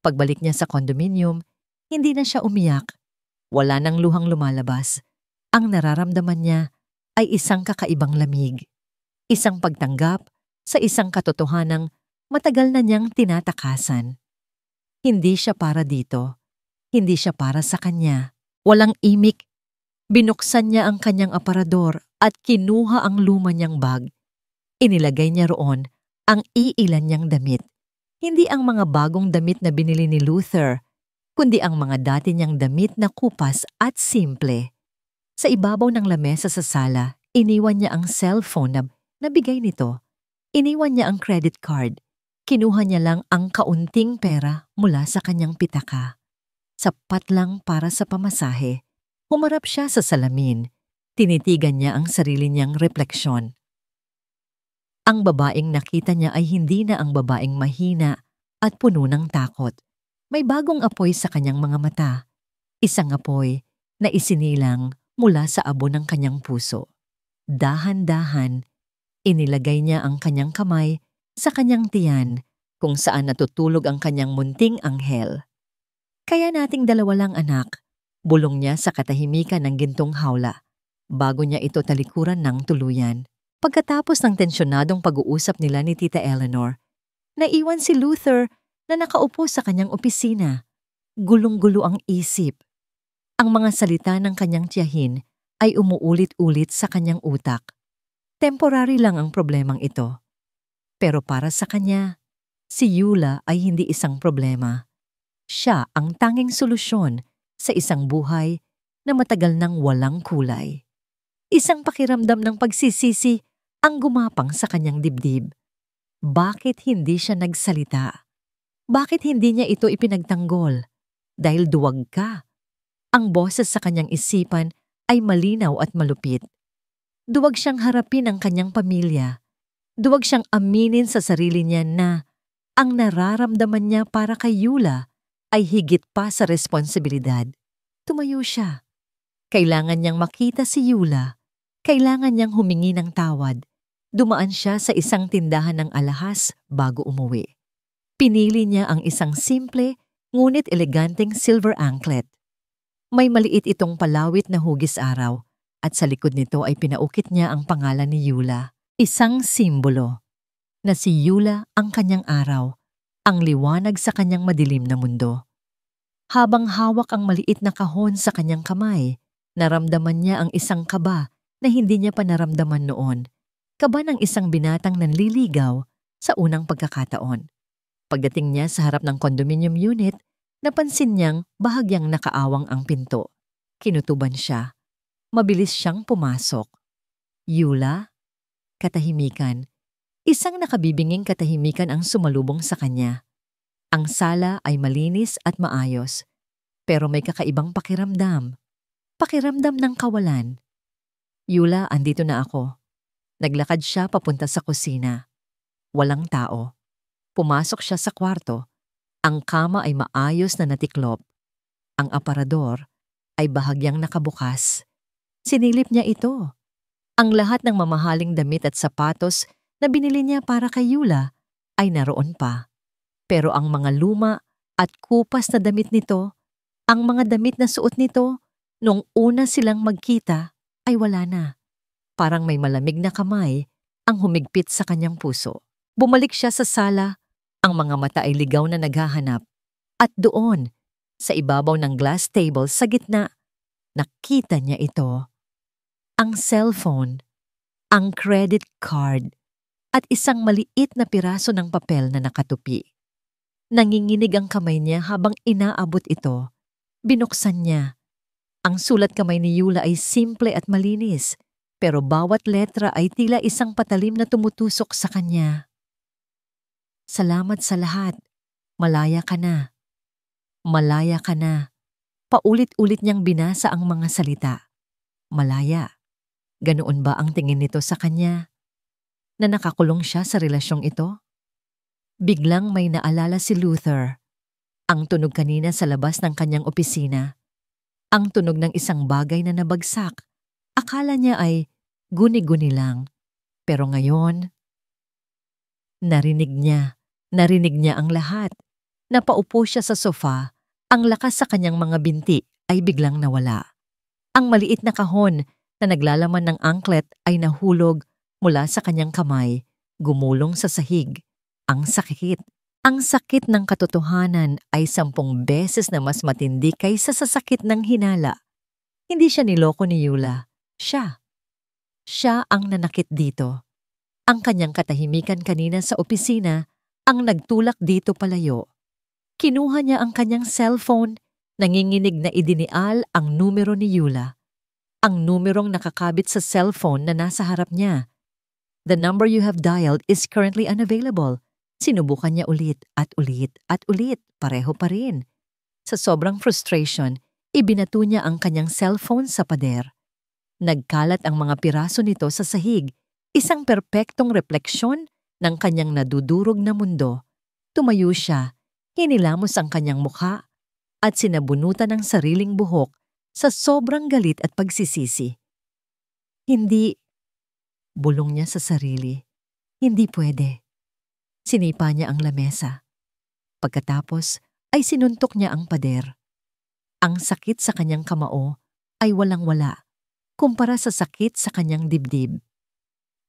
Pagbalik niya sa condominium, hindi na siya umiyak. Wala nang luhang lumalabas. Ang nararamdaman niya ay isang kakaibang lamig. Isang pagtanggap sa isang katotohanang matagal na niyang tinatakasan. Hindi siya para dito. Hindi siya para sa kanya. Walang imik. Binuksan niya ang kanyang aparador at kinuha ang luma niyang bag. Inilagay niya roon ang iilan niyang damit. Hindi ang mga bagong damit na binili ni Luther, kundi ang mga dati niyang damit na kupas at simple. Sa ibabaw ng lamesa sa sala, iniwan niya ang cellphone na nabigay nito. Iniwan niya ang credit card. Kinuha niya lang ang kaunting pera mula sa kanyang pitaka. Sapat lang para sa pamasahe. Humarap siya sa salamin. Tinitigan niya ang sarili niyang refleksyon. Ang babaeng nakita niya ay hindi na ang babaeng mahina at puno ng takot. May bagong apoy sa kanyang mga mata. Isang apoy na isinilang mula sa abo ng kanyang puso. Dahan-dahan, inilagay niya ang kanyang kamay sa kanyang tiyan kung saan natutulog ang kanyang munting anghel. Kaya nating dalawa lang anak, bulong niya sa katahimikan ng gintong hawla, bago niya ito talikuran ng tuluyan. Pagkatapos ng tensyonadong pag-uusap nila ni Tita Eleanor, naiwan si Luther na nakaupo sa kanyang opisina. Gulong-gulo ang isip. Ang mga salita ng kanyang tiyahin ay umuulit-ulit sa kanyang utak. Temporary lang ang problemang ito. Pero para sa kanya, si Yula ay hindi isang problema. Siya ang tanging solusyon sa isang buhay na matagal nang walang kulay. Isang pakiramdam ng pagsisisi ang gumapang sa kanyang dibdib. Bakit hindi siya nagsalita? Bakit hindi niya ito ipinagtanggol? Dahil duwag ka. Ang boses sa kanyang isipan ay malinaw at malupit. Duwag siyang harapin ang kanyang pamilya. Duwag siyang aminin sa sarili niya na ang nararamdaman niya para kay Yula ay higit pa sa responsibilidad. Tumayo siya. Kailangan niyang makita si Yula. Kailangan niyang humingi ng tawad. Dumaan siya sa isang tindahan ng alahas bago umuwi. Pinili niya ang isang simple ngunit eleganteng silver anklet. May maliit itong palawit na hugis araw at sa likod nito ay pinaukit niya ang pangalan ni Yula. Isang simbolo na si Yula ang kanyang araw, ang liwanag sa kanyang madilim na mundo. Habang hawak ang maliit na kahon sa kanyang kamay, naramdaman niya ang isang kaba na hindi niya pa naramdaman noon. Kaba ng isang binatang nanliligaw sa unang pagkakataon. Pagdating niya sa harap ng condominium unit, Napansin niyang bahagyang nakaawang ang pinto. Kinutuban siya. Mabilis siyang pumasok. Yula? Katahimikan. Isang nakabibinging katahimikan ang sumalubong sa kanya. Ang sala ay malinis at maayos, pero may kakaibang pakiramdam. Pakiramdam ng kawalan. Yula, andito na ako. Naglakad siya papunta sa kusina. Walang tao. Pumasok siya sa kwarto. Ang kama ay maayos na natiklop. Ang aparador ay bahagyang nakabukas. Sinilip niya ito. Ang lahat ng mamahaling damit at sapatos na binili niya para kay Yula ay naroon pa. Pero ang mga luma at kupas na damit nito, ang mga damit na suot nito nung una silang magkita ay wala na. Parang may malamig na kamay ang humigpit sa kanyang puso. Bumalik siya sa sala. Ang mga mata ay ligaw na naghahanap. At doon, sa ibabaw ng glass table sa gitna, nakita niya ito. Ang cellphone, ang credit card, at isang maliit na piraso ng papel na nakatupi. Nanginginig ang kamay niya habang inaabot ito. Binuksan niya. Ang sulat kamay ni Yula ay simple at malinis, pero bawat letra ay tila isang patalim na tumutusok sa kanya. Salamat sa lahat. Malaya ka na. Malaya ka na. Paulit-ulit niyang binasa ang mga salita. Malaya. Ganoon ba ang tingin nito sa kanya? Na nakakulong siya sa relasyong ito? Biglang may naalala si Luther. Ang tunog kanina sa labas ng kanyang opisina. Ang tunog ng isang bagay na nabagsak. Akala niya ay guni-guni lang. Pero ngayon, narinig niya ang lahat. Napaupo siya sa sofa, ang lakas sa kanyang mga binti ay biglang nawala. Ang maliit na kahon na naglalaman ng anklet ay nahulog mula sa kanyang kamay, gumulong sa sahig. Ang sakit ng katotohanan ay 10 beses na mas matindi kaysa sa sakit ng hinala. Hindi siya niloko ni Yula. Siya ang nanakit dito. Ang kanyang katahimikan kanina sa opisina ang nagtulak dito palayo. Kinuha niya ang kanyang cellphone, nanginginig na idinial ang numero ni Yula. Ang numerong nakakabit sa cellphone na nasa harap niya. The number you have dialed is currently unavailable. Sinubukan niya ulit at ulit at ulit, pareho pa rin. Sa sobrang frustration, ibinato niya ang kanyang cellphone sa pader. Nagkalat ang mga piraso nito sa sahig, isang perpektong refleksyon ng kanyang nadudurog na mundo. Tumayo siya, hinilamos ang kanyang mukha, at sinabunutan ang sariling buhok sa sobrang galit at pagsisisi. Hindi, bulong niya sa sarili, hindi pwede. Sinipa niya ang lamesa. Pagkatapos ay sinuntok niya ang pader. Ang sakit sa kanyang kamao ay walang-wala kumpara sa sakit sa kanyang dibdib.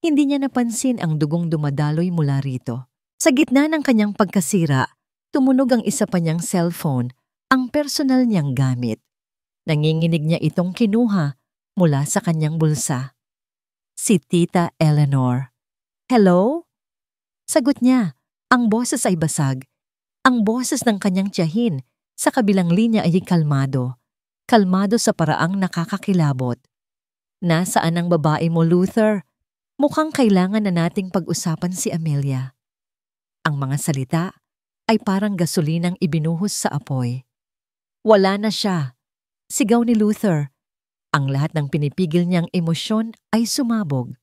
Hindi niya napansin ang dugong dumadaloy mula rito. Sa gitna ng kanyang pagkasira, tumunog ang isa pa niyang cellphone, ang personal niyang gamit. Nanginginig niya itong kinuha mula sa kanyang bulsa. Si Tita Eleanor. Hello? Sagot niya. Ang boses ay basag. Ang boses ng kanyang tiyahin sa kabilang linya ay kalmado. Kalmado sa paraang nakakakilabot. Nasaan ang babae mo, Luther? Mukhang kailangan na nating pag-usapan si Amelia. Ang mga salita ay parang gasolinang ibinuhos sa apoy. Wala na siya. Sigaw ni Luther. Ang lahat ng pinipigil niyang emosyon ay sumabog.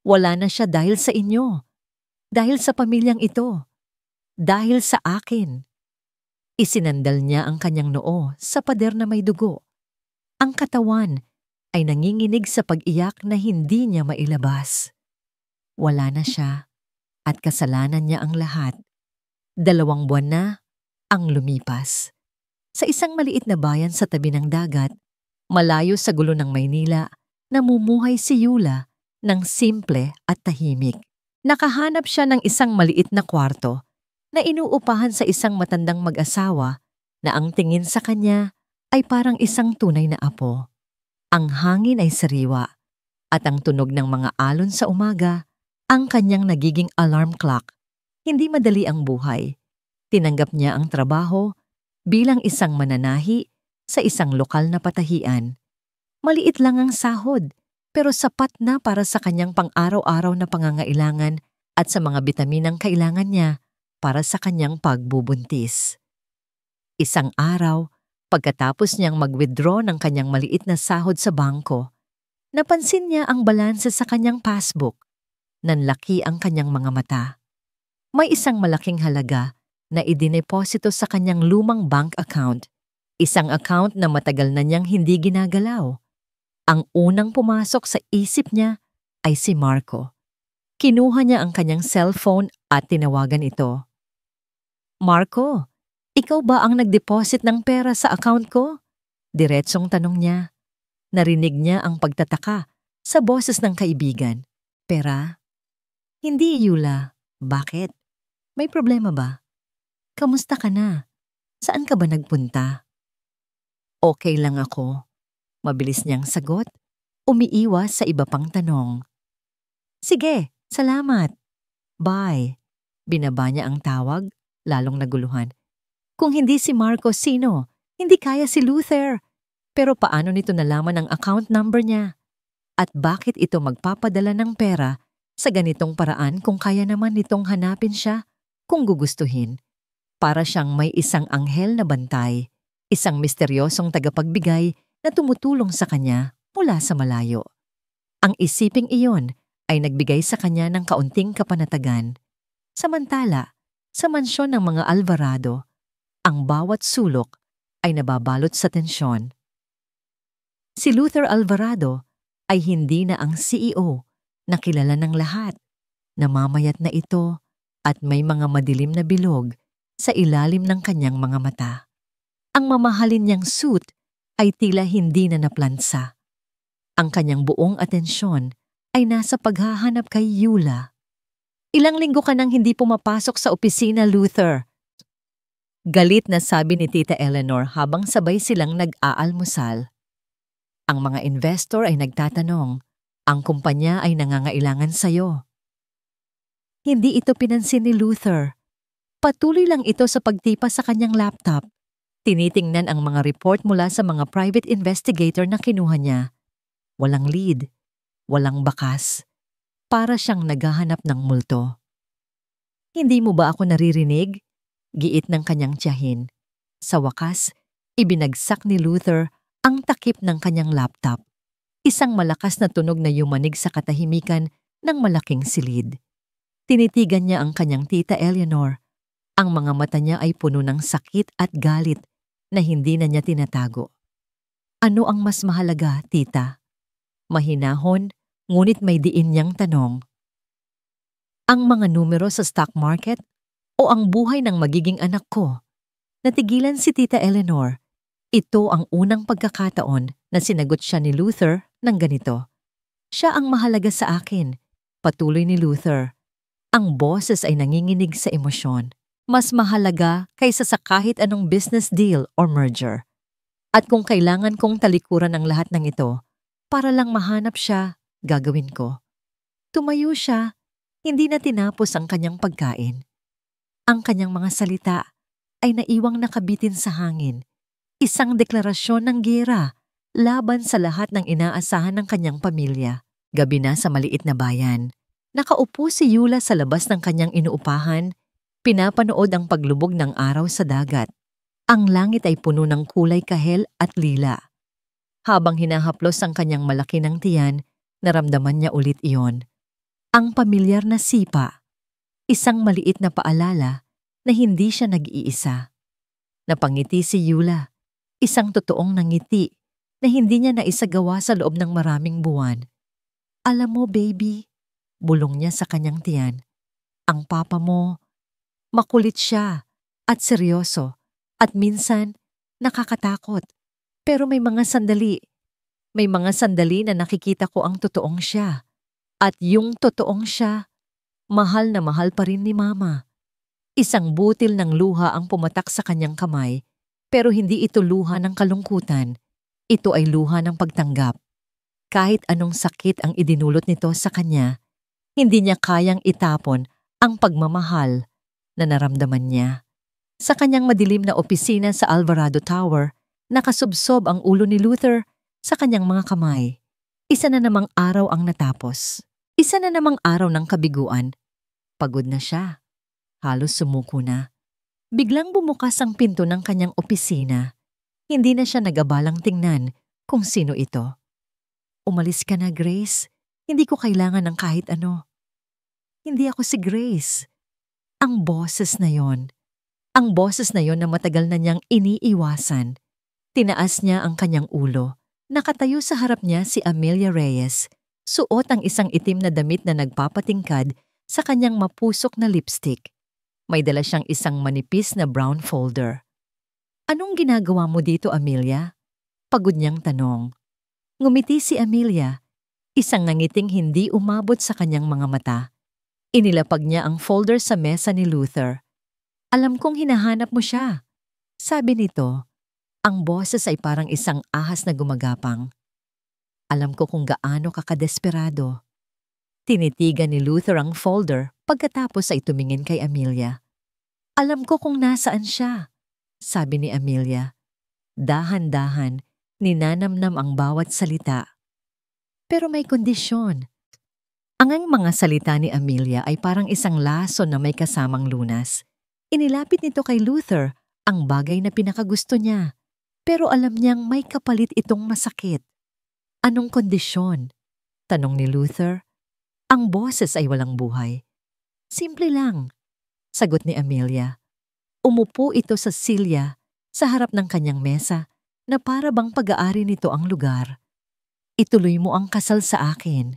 Wala na siya dahil sa inyo. Dahil sa pamilyang ito. Dahil sa akin. Isinandal niya ang kanyang noo sa pader na may dugo. Ang katawan ay nanginginig sa pag-iyak na hindi niya mailabas. Wala na siya at kasalanan niya ang lahat. 2 buwan na ang lumipas. Sa isang maliit na bayan sa tabi ng dagat, malayo sa gulo ng Maynila, namumuhay si Yula ng simple at tahimik. Nakahanap siya ng isang maliit na kwarto na inuupahan sa isang matandang mag-asawa na ang tingin sa kanya ay parang isang tunay na apo. Ang hangin ay sariwa at ang tunog ng mga alon sa umaga ang kanyang nagiging alarm clock. Hindi madali ang buhay. Tinanggap niya ang trabaho Bilang isang mananahi sa isang lokal na patahian, maliit lang ang sahod pero sapat na para sa kanyang pang-araw-araw na pangangailangan at sa mga bitaminang kailangan niya para sa kanyang pagbubuntis. Isang araw, pagkatapos niyang mag-withdraw ng kanyang maliit na sahod sa bangko, napansin niya ang balanse sa kanyang passbook. Nanlaki ang kanyang mga mata. May isang malaking halaga na idineposito sa kanyang lumang bank account, isang account na matagal na niyang hindi ginagalaw. Ang unang pumasok sa isip niya ay si Marco. Kinuha niya ang kanyang cellphone at tinawagan ito. "Marco, ikaw ba ang nag-deposit ng pera sa account ko?" Diretsong tanong niya. Narinig niya ang pagtataka sa boses ng kaibigan. "Pera?" "Hindi, Yula. Bakit? May problema ba? Kamusta ka na? Saan ka ba nagpunta?" "Okay lang ako." Mabilis niyang sagot, umiiwas sa iba pang tanong. "Sige, salamat. Bye." Binaba niya ang tawag, lalong naguluhan. Kung hindi si Marco, sino? Hindi kaya si Luther. Pero paano nito nalaman ang account number niya? At bakit ito magpapadala ng pera sa ganitong paraan kung kaya naman nitong hanapin siya kung gugustuhin? Para siyang may isang anghel na bantay, isang misteryosong tagapagbigay na tumutulong sa kanya mula sa malayo. Ang isiping iyon ay nagbigay sa kanya ng kaunting kapanatagan. Samantala, sa mansyon ng mga Alvarado, ang bawat sulok ay nababalot sa tensyon. Si Luther Alvarado ay hindi na ang CEO na kilala ng lahat. Namamayat na ito at may mga madilim na bilog sa ilalim ng kanyang mga mata. Ang mamahalin niyang suit ay tila hindi na naplansa. Ang kanyang buong atensyon ay nasa paghahanap kay Yula. "Ilang linggo ka nang hindi pumapasok sa opisina, Luther." Galit na sabi ni Tita Eleanor habang sabay silang nag-aalmusal. Ang mga investor ay nagtatanong, ang kumpanya ay nangangailangan sa'yo. Hindi ito pinansin ni Luther. Patuloy lang ito sa pagtipa sa kanyang laptop. Tinitingnan ang mga report mula sa mga private investigator na kinuha niya. Walang lead, walang bakas. Para siyang naghahanap ng multo. "Hindi mo ba ako naririnig?" Giit ng kanyang tiyahin. Sa wakas, ibinagsak ni Luther ang takip ng kanyang laptop. Isang malakas na tunog na yumanig sa katahimikan ng malaking silid. Tinitigan niya ang kanyang Tita Eleanor. Ang mga mata niya ay puno ng sakit at galit na hindi na niya tinatago. "Ano ang mas mahalaga, tita?" Mahinahon, ngunit may diin niyang tanong. "Ang mga numero sa stock market o ang buhay ng magiging anak ko?" Natigilan si Tita Eleanor. Ito ang unang pagkakataon na sinagot siya ni Luther ng ganito. "Siya ang mahalaga sa akin," patuloy ni Luther. Ang boses ay nanginginig sa emosyon. Mas mahalaga kaysa sa kahit anong business deal or merger. At kung kailangan kong talikuran ang lahat ng ito, para lang mahanap siya, gagawin ko. Tumayo siya, hindi na tinapos ang kanyang pagkain. Ang kanyang mga salita ay naiwang nakabitin sa hangin. Isang deklarasyon ng giyera laban sa lahat ng inaasahan ng kanyang pamilya. Gabi na sa maliit na bayan. Nakaupo si Yula sa labas ng kanyang inuupahan. Pinapanood ang paglubog ng araw sa dagat. Ang langit ay puno ng kulay kahel at lila. Habang hinahaplos ang kanyang malaki ng tiyan, naramdaman niya ulit iyon. Ang pamilyar na sipa. Isang maliit na paalala na hindi siya nag-iisa. Napangiti si Yula. Isang totoong nangiti na hindi niya naisagawa sa loob ng maraming buwan. "Alam mo, baby," bulong niya sa kanyang tiyan, "ang papa mo, makulit siya at seryoso at minsan nakakatakot. Pero may mga sandali na nakikita ko ang totoong siya. At yung totoong siya, mahal na mahal pa rin ni Mama." Isang butil ng luha ang pumatak sa kanyang kamay, pero hindi ito luha ng kalungkutan. Ito ay luha ng pagtanggap. Kahit anong sakit ang idinulot nito sa kanya, hindi niya kayang itapon ang pagmamahal na naramdaman niya. Sa kanyang madilim na opisina sa Alvarado Tower, nakasubsob ang ulo ni Luther sa kanyang mga kamay. Isa na namang araw ang natapos. Isa na namang araw ng kabiguan. Pagod na siya. Halos sumuko na. Biglang bumukas ang pinto ng kanyang opisina. Hindi na siya nag-abalang tingnan kung sino ito. Umalis ka na, Grace. Hindi ko kailangan ng kahit ano. Hindi ako si Grace. Ang boses na yon. Ang boses na yon na matagal na niyang iniiwasan. Tinaas niya ang kanyang ulo. Nakatayo sa harap niya si Amelia Reyes. Suot ang isang itim na damit na nagpapatingkad sa kanyang mapusok na lipstick. May dala siyang isang manipis na brown folder. Anong ginagawa mo dito, Amelia? Pagod niyang tanong. Ngumiti si Amelia. Isang nangiting hindi umabot sa kanyang mga mata. Inilapag niya ang folder sa mesa ni Luther. Alam kong hinahanap mo siya. Sabi nito, ang boses ay parang isang ahas na gumagapang. Alam ko kung gaano ka kadesperado. Tinitigan ni Luther ang folder pagkatapos ay tumingin kay Amelia. Alam ko kung nasaan siya, sabi ni Amelia. Dahan-dahan, ninanamnam ang bawat salita. Pero may kondisyon. Ang mga salita ni Amelia ay parang isang laso na may kasamang lunas. Inilapit nito kay Luther ang bagay na pinakagusto niya, pero alam niyang may kapalit itong masakit. Anong kondisyon? Tanong ni Luther. Ang boses ay walang buhay. Simple lang, sagot ni Amelia. Umupo ito sa silya sa harap ng kanyang mesa na para bang pag-aari nito ang lugar. Ituloy mo ang kasal sa akin.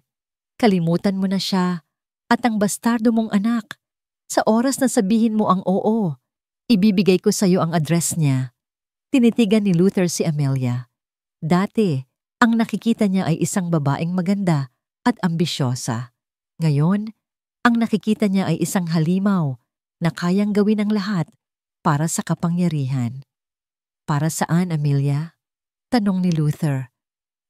Kalimutan mo na siya at ang bastardo mong anak. Sa oras na sabihin mo ang oo, ibibigay ko sa iyo ang address niya. Tinitigan ni Luther si Amelia. Dati, ang nakikita niya ay isang babaeng maganda at ambisyosa. Ngayon, ang nakikita niya ay isang halimaw na kayang gawin ang lahat para sa kapangyarihan. Para saan, Amelia? Tanong ni Luther.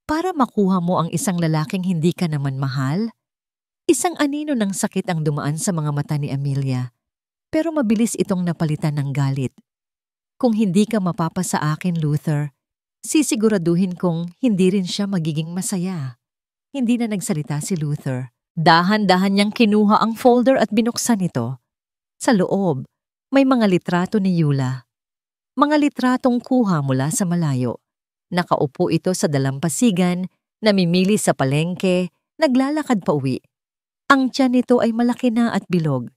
Para makuha mo ang isang lalaking hindi ka naman mahal? Isang anino ng sakit ang dumaan sa mga mata ni Amelia, pero mabilis itong napalitan ng galit. Kung hindi ka mapapa sa akin, Luther, sisiguraduhin kong hindi rin siya magiging masaya. Hindi na nagsalita si Luther. Dahan-dahan niyang kinuha ang folder at binuksan ito. Sa loob, may mga litrato ni Eula. Mga litratong kuha mula sa malayo. Nakaupo ito sa dalampasigan, namimili sa palengke, naglalakad pa uwi. Ang tiyan nito ay malaki na at bilog.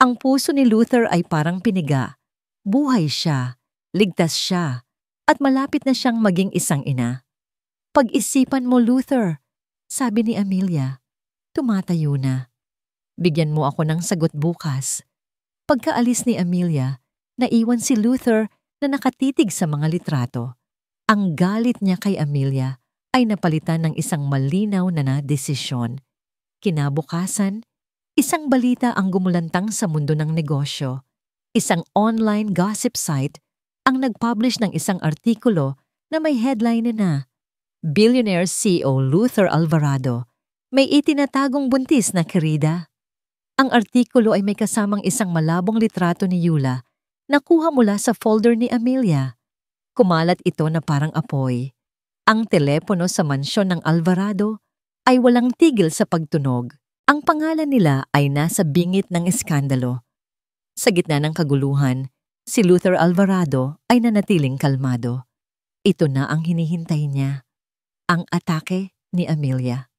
Ang puso ni Luther ay parang piniga. Buhay siya, ligtas siya, at malapit na siyang maging isang ina. Pag-isipan mo, Luther, sabi ni Amelia. Tumatayo na. Bigyan mo ako ng sagot bukas. Pagkaalis ni Amelia, naiwan si Luther na nakatitig sa mga litrato. Ang galit niya kay Amelia ay napalitan ng isang malinaw na desisyon. Kinabukasan, isang balita ang gumulantang sa mundo ng negosyo. Isang online gossip site ang nag-publish ng isang artikulo na may headline na Billionaire CEO Luther Alvarado, may itinatagong buntis na kerida. Ang artikulo ay may kasamang isang malabong litrato ni Eula na kuha mula sa folder ni Amelia. Kumalat ito na parang apoy. Ang telepono sa mansyon ng Alvarado ay walang tigil sa pagtunog. Ang pangalan nila ay nasa bingit ng iskandalo. Sa gitna ng kaguluhan, si Luther Alvarado ay nanatiling kalmado. Ito na ang hinihintay niya. Ang atake ni Amelia.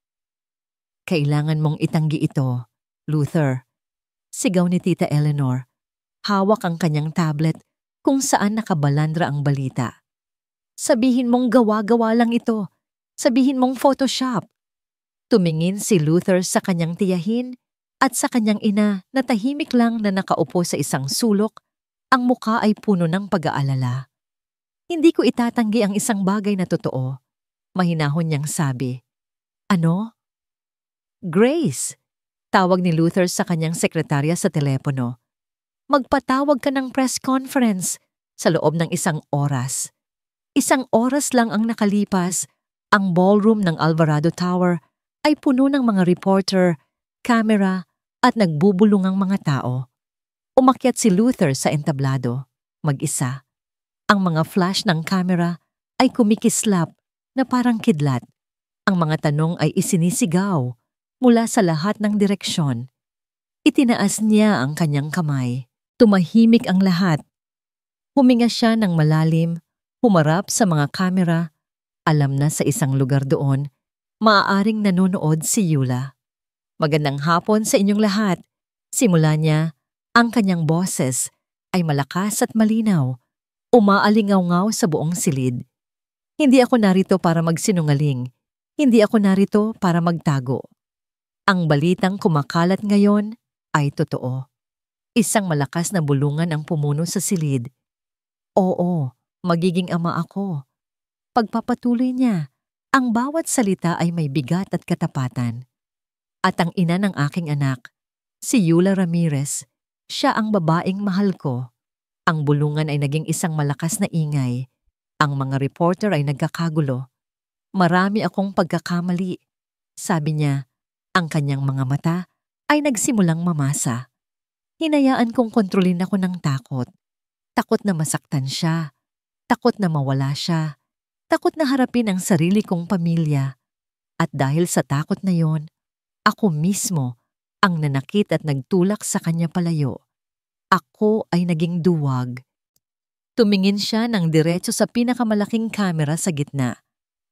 Kailangan mong itanggi ito, Luther. Sigaw ni Tita Eleanor. Hawak ang kanyang tablet kung saan nakabalandra ang balita. Sabihin mong gawa-gawa lang ito. Sabihin mong Photoshop. Tumingin si Luther sa kanyang tiyahin at sa kanyang ina na tahimik lang na nakaupo sa isang sulok, ang muka ay puno ng pag-aalala. Hindi ko itatanggi ang isang bagay na totoo. Mahinahon niyang sabi. Ano? Grace, tawag ni Luther sa kanyang sekretarya sa telepono. Magpatawag ka ng press conference sa loob ng 1 oras. 1 oras lang ang nakalipas, ang ballroom ng Alvarado Tower ay puno ng mga reporter, camera at nagbubulungang mga tao. Umakyat si Luther sa entablado. mag-isa. Ang mga flash ng camera ay kumikislap na parang kidlat. Ang mga tanong ay isinisigaw mula sa lahat ng direksyon. Itinaas niya ang kanyang kamay. Tumahimik ang lahat. Huminga siya ng malalim, humarap sa mga kamera. Alam na sa isang lugar doon, maaaring nanonood si Yula. Magandang hapon sa inyong lahat. Simula niya, ang kanyang boses ay malakas at malinaw, umaalingaw-ngaw sa buong silid. Hindi ako narito para magsinungaling. Hindi ako narito para magtago. Ang balitang kumakalat ngayon ay totoo. Isang malakas na bulungan ang pumuno sa silid. Oo, magiging ama ako. Pagpapatuloy niya, ang bawat salita ay may bigat at katapatan. At ang ina ng aking anak, si Yula Ramirez, siya ang babaeng mahal ko. Ang bulungan ay naging isang malakas na ingay. Ang mga reporter ay nagkakagulo. Marami akong pagkakamali. Sabi niya, ang kanyang mga mata ay nagsimulang mamasa. Hinayaan kong kontrolin ako ng takot. Takot na masaktan siya. Takot na mawala siya. Takot na harapin ang sarili kong pamilya. At dahil sa takot na yon, ako mismo ang nanakit at nagtulak sa kanya palayo. Ako ay naging duwag. Tumingin siya ng diretso sa pinakamalaking kamera sa gitna,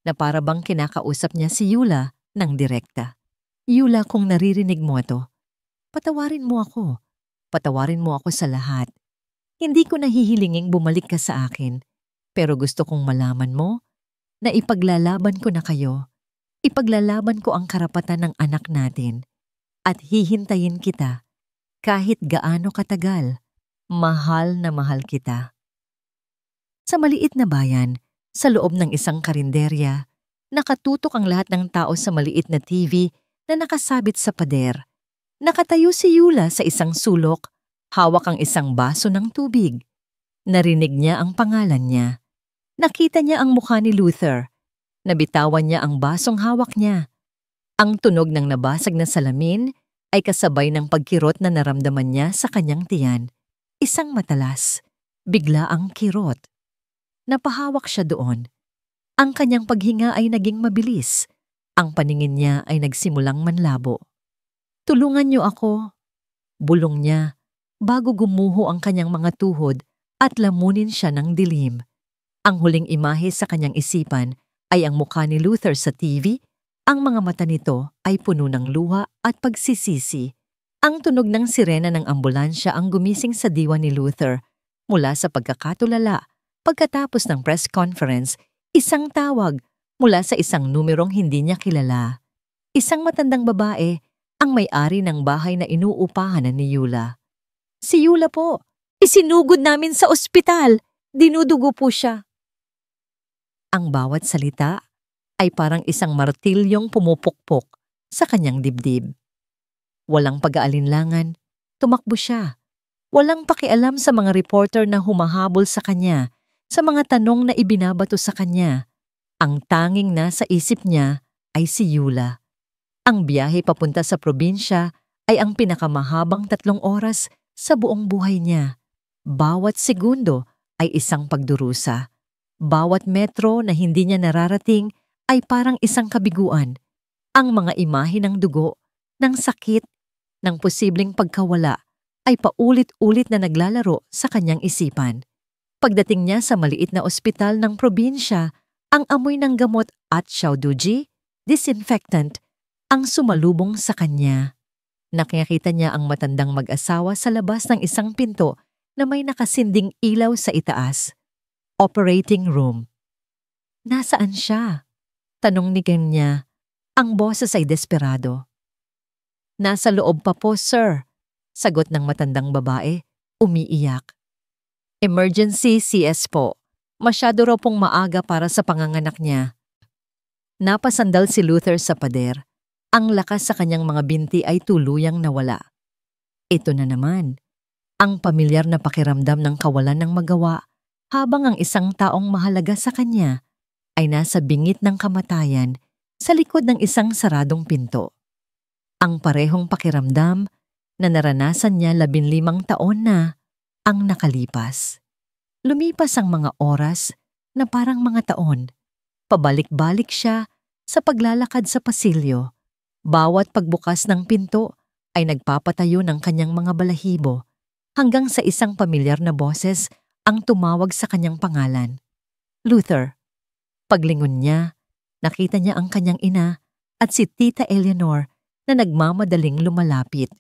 na para bang kinakausap niya si Yula ng direkta. Yula, kung naririnig mo ito, patawarin mo ako. Patawarin mo ako sa lahat. Hindi ko nahihilinging bumalik ka sa akin, pero gusto kong malaman mo na ipaglalaban ko na kayo. Ipaglalaban ko ang karapatan ng anak natin at hihintayin kita kahit gaano katagal. Mahal na mahal kita. Sa maliit na bayan, sa loob ng isang karinderya, nakatutok ang lahat ng tao sa maliit na TV na nakasabit sa pader. Nakatayo si Yula sa isang sulok, hawak ang isang baso ng tubig. Narinig niya ang pangalan niya. Nakita niya ang mukha ni Luther. Nabitawan niya ang basong hawak niya. Ang tunog ng nabasag na salamin ay kasabay ng pagkirot na naramdaman niya sa kanyang tiyan. Isang matalas, bigla ang kirot. Napahawak siya doon. Ang kanyang paghinga ay naging mabilis. Ang paningin niya ay nagsimulang manlabo. Tulungan niyo ako, bulong niya, bago gumuho ang kanyang mga tuhod at lamunin siya ng dilim. Ang huling imahe sa kanyang isipan ay ang mukha ni Luther sa TV. Ang mga mata nito ay puno ng luha at pagsisisi. Ang tunog ng sirena ng ambulansya ang gumising sa diwa ni Luther. Mula sa pagkakatulala, pagkatapos ng press conference, isang tawag mula sa isang numerong hindi niya kilala. Isang matandang babae, ang may-ari ng bahay na inuupahan ni Yula. Si Yula po, isinugod namin sa ospital. Dinudugo po siya. Ang bawat salita ay parang isang martilyong pumupukpok sa kanyang dibdib. Walang pag-aalinlangan, tumakbo siya. Walang pakialam sa mga reporter na humahabol sa kanya, sa mga tanong na ibinabato sa kanya. Ang tanging nasa isip niya ay si Yula. Ang biyahe papunta sa probinsya ay ang pinakamahabang 3 oras sa buong buhay niya. Bawat segundo ay isang pagdurusa. Bawat metro na hindi niya nararating ay parang isang kabiguan. Ang mga imahe ng dugo, ng sakit, ng posibleng pagkawala ay paulit-ulit na naglalaro sa kanyang isipan. Pagdating niya sa maliit na ospital ng probinsya, ang amoy ng gamot at Xiaoduji, disinfectant, ang sumalubong sa kanya. Nakikita niya ang matandang mag-asawa sa labas ng isang pinto na may nakasinding ilaw sa itaas. Operating room. Nasaan siya? Tanong ni Kenya. Ang boses ay desperado. Nasa loob pa po, sir. Sagot ng matandang babae, umiiyak. Emergency CS po. Masyado raw pong maaga para sa panganganak niya. Napasandal si Luther sa pader. Ang lakas sa kanyang mga binti ay tuluyang nawala. Ito na naman. Ang pamilyar na pakiramdam ng kawalan ng magawa habang ang isang taong mahalaga sa kanya ay nasa bingit ng kamatayan sa likod ng isang saradong pinto. Ang parehong pakiramdam na naranasan niya 15 taon na ang nakalipas. Lumipas ang mga oras na parang mga taon. Pabalik-balik siya sa paglalakad sa pasilyo. Bawat pagbukas ng pinto ay nagpapatayo ng kanyang mga balahibo hanggang sa isang pamilyar na boses ang tumawag sa kanyang pangalan. Luther. Paglingon niya, nakita niya ang kanyang ina at si Tita Eleanor na nagmamadaling lumalapit.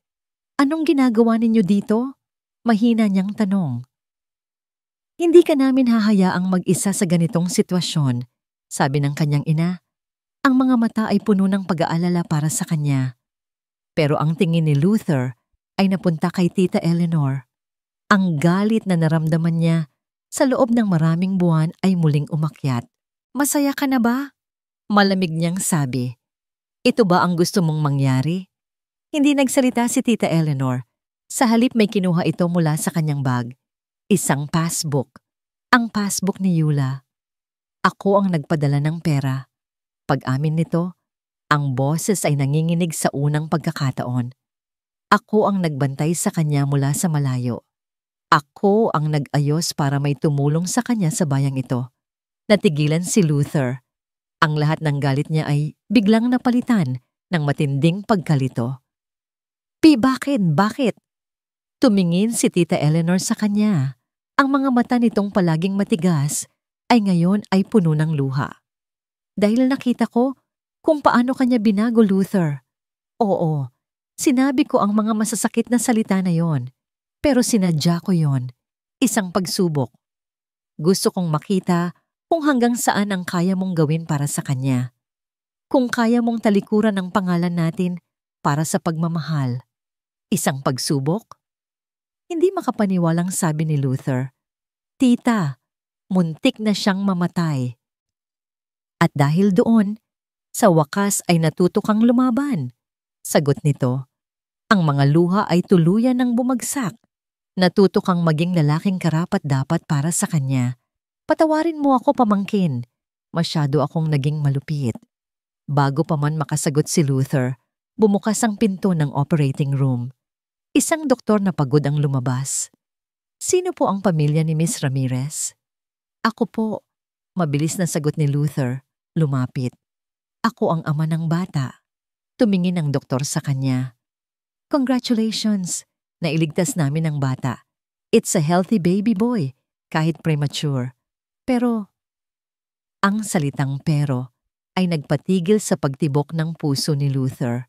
Anong ginagawa ninyo dito? Mahina niyang tanong. Hindi ka namin hahayaang mag-isa sa ganitong sitwasyon, sabi ng kanyang ina. Ang mga mata ay puno ng pag-aalala para sa kanya. Pero ang tingin ni Luther ay napunta kay Tita Eleanor. Ang galit na naramdaman niya sa loob ng maraming buwan ay muling umakyat. Masaya ka na ba? Malamig niyang sabi. Ito ba ang gusto mong mangyari? Hindi nagsalita si Tita Eleanor. Sa halip may kinuha ito mula sa kanyang bag. Isang passbook. Ang passbook ni Eula. Ako ang nagpadala ng pera. Pag-amin nito, ang boses ay nanginginig sa unang pagkakataon. Ako ang nagbantay sa kanya mula sa malayo. Ako ang nag-ayos para may tumulong sa kanya sa bayang ito. Natigilan si Luther. Ang lahat ng galit niya ay biglang napalitan ng matinding pagkalito. Bakit? Bakit? Tumingin si Tita Eleanor sa kanya. Ang mga mata nitong palaging matigas ay ngayon ay puno ng luha. Dahil nakita ko kung paano kanya binago, Luther. Oo, sinabi ko ang mga masasakit na salita na yon. Pero sinadya ko yon. Isang pagsubok. Gusto kong makita kung hanggang saan ang kaya mong gawin para sa kanya. Kung kaya mong talikuran ang pangalan natin para sa pagmamahal. Isang pagsubok? Hindi makapaniwalang sabi ni Luther. Tita, muntik na siyang mamatay. At dahil doon, sa wakas ay natuto kang lumaban. Sagot nito, ang mga luha ay tuluyan ng bumagsak. Natuto kang maging lalaking karapat-dapat para sa kanya. Patawarin mo ako, pamangkin. Masyado akong naging malupit. Bago pa man makasagot si Luther, bumukas ang pinto ng operating room. Isang doktor na pagod ang lumabas. Sino po ang pamilya ni Miss Ramirez? Ako po. Mabilis na sagot ni Luther. Lumapit. Ako ang ama ng bata. Tumingin ang doktor sa kanya. Congratulations! Nailigtas namin ang bata. It's a healthy baby boy, kahit premature. Pero, ang salitang pero ay nagpatigil sa pagtibok ng puso ni Luther.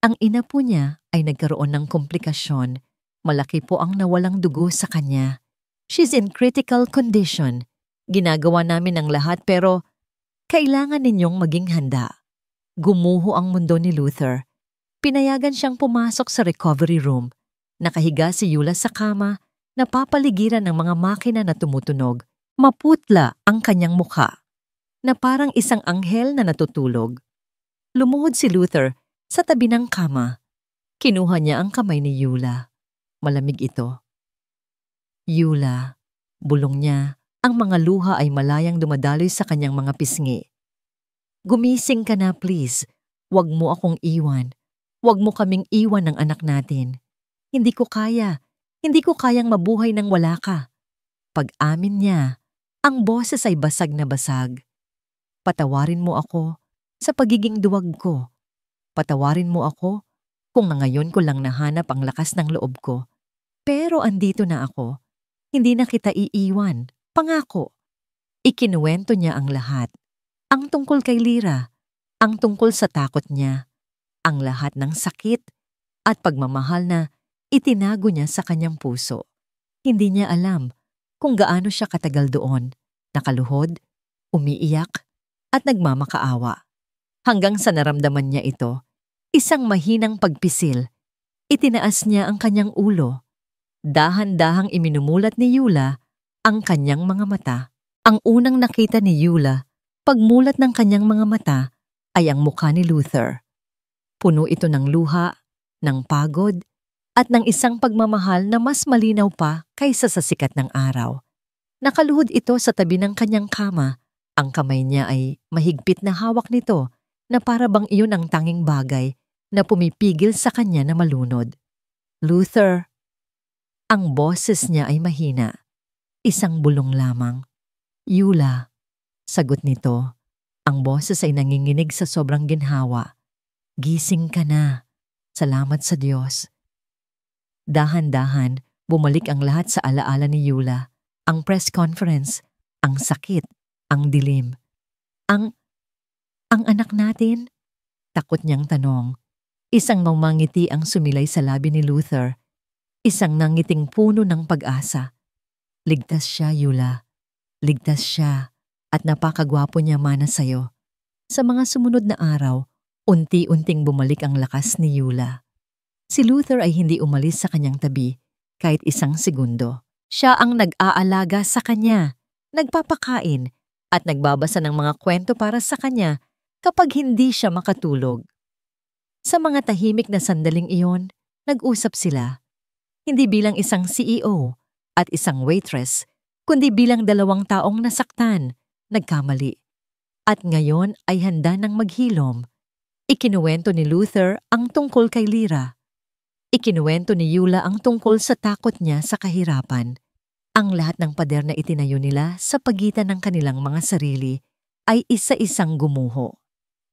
Ang ina po niya ay nagkaroon ng komplikasyon. Malaki po ang nawalang dugo sa kanya. She's in critical condition. Ginagawa namin ang lahat pero kailangan ninyong maging handa. Gumuho ang mundo ni Luther. Pinayagan siyang pumasok sa recovery room. Nakahiga si Eula sa kama, napapaligiran ng mga makina na tumutunog. Maputla ang kanyang mukha, na parang isang anghel na natutulog. Lumuhod si Luther sa tabi ng kama. Kinuha niya ang kamay ni Eula. Malamig ito. Eula, bulong niya, ang mga luha ay malayang dumadaloy sa kanyang mga pisngi. Gumising ka na, please. Huwag mo akong iwan. Huwag mo kaming iwan ng anak natin. Hindi ko kaya. Hindi ko kayang mabuhay nang wala ka. Pag-amin niya, ang boses ay basag na basag. Patawarin mo ako sa pagiging duwag ko. Patawarin mo ako kung ngayon ko lang nahanap ang lakas ng loob ko. Pero andito na ako. Hindi na kita iiwan. Pangako. Ikinuwento niya ang lahat. Ang tungkol kay Lyra. Ang tungkol sa takot niya. Ang lahat ng sakit at pagmamahal na itinago niya sa kanyang puso. Hindi niya alam kung gaano siya katagal doon, nakaluhod, umiiyak, at nagmamakaawa. Hanggang sa naramdaman niya ito, isang mahinang pagpisil. Itinaas niya ang kanyang ulo. Dahan-dahang iminumulat ni Eula ang kanyang mga mata. Ang unang nakita ni Eula, pagmulat ng kanyang mga mata, ay ang mukha ni Luther. Puno ito ng luha, ng pagod, at ng isang pagmamahal na mas malinaw pa kaysa sa sikat ng araw. Nakaluhod ito sa tabi ng kanyang kama. Ang kamay niya ay mahigpit na hawak nito na para bang iyon ang tanging bagay na pumipigil sa kanya na malunod. Luther. Ang boses niya ay mahina. Isang bulong lamang. Yula, sagot nito. Ang boses ay nanginginig sa sobrang ginhawa. Gising ka na. Salamat sa Diyos. Dahan-dahan, bumalik ang lahat sa alaala ni Yula. Ang press conference, ang sakit, ang dilim. Ang anak natin? Takot niyang tanong. Isang mamangiti ang sumilay sa labi ni Luther. Isang nangiting puno ng pag-asa. Ligtas siya, Yula. Ligtas siya at napakagwapo niya mana sa'yo. Sa mga sumunod na araw, unti-unting bumalik ang lakas ni Yula. Si Luther ay hindi umalis sa kanyang tabi kahit isang segundo. Siya ang nag-aalaga sa kanya, nagpapakain at nagbabasa ng mga kwento para sa kanya kapag hindi siya makatulog. Sa mga tahimik na sandaling iyon, nag-usap sila. Hindi bilang isang CEO at isang waitress, kundi bilang dalawang taong nasaktan, nagkamali. At ngayon ay handa ng maghilom. Ikinuwento ni Luther ang tungkol kay Lyra. Ikinuwento ni Yula ang tungkol sa takot niya sa kahirapan. Ang lahat ng pader na itinayo nila sa pagitan ng kanilang mga sarili ay isa-isang gumuho.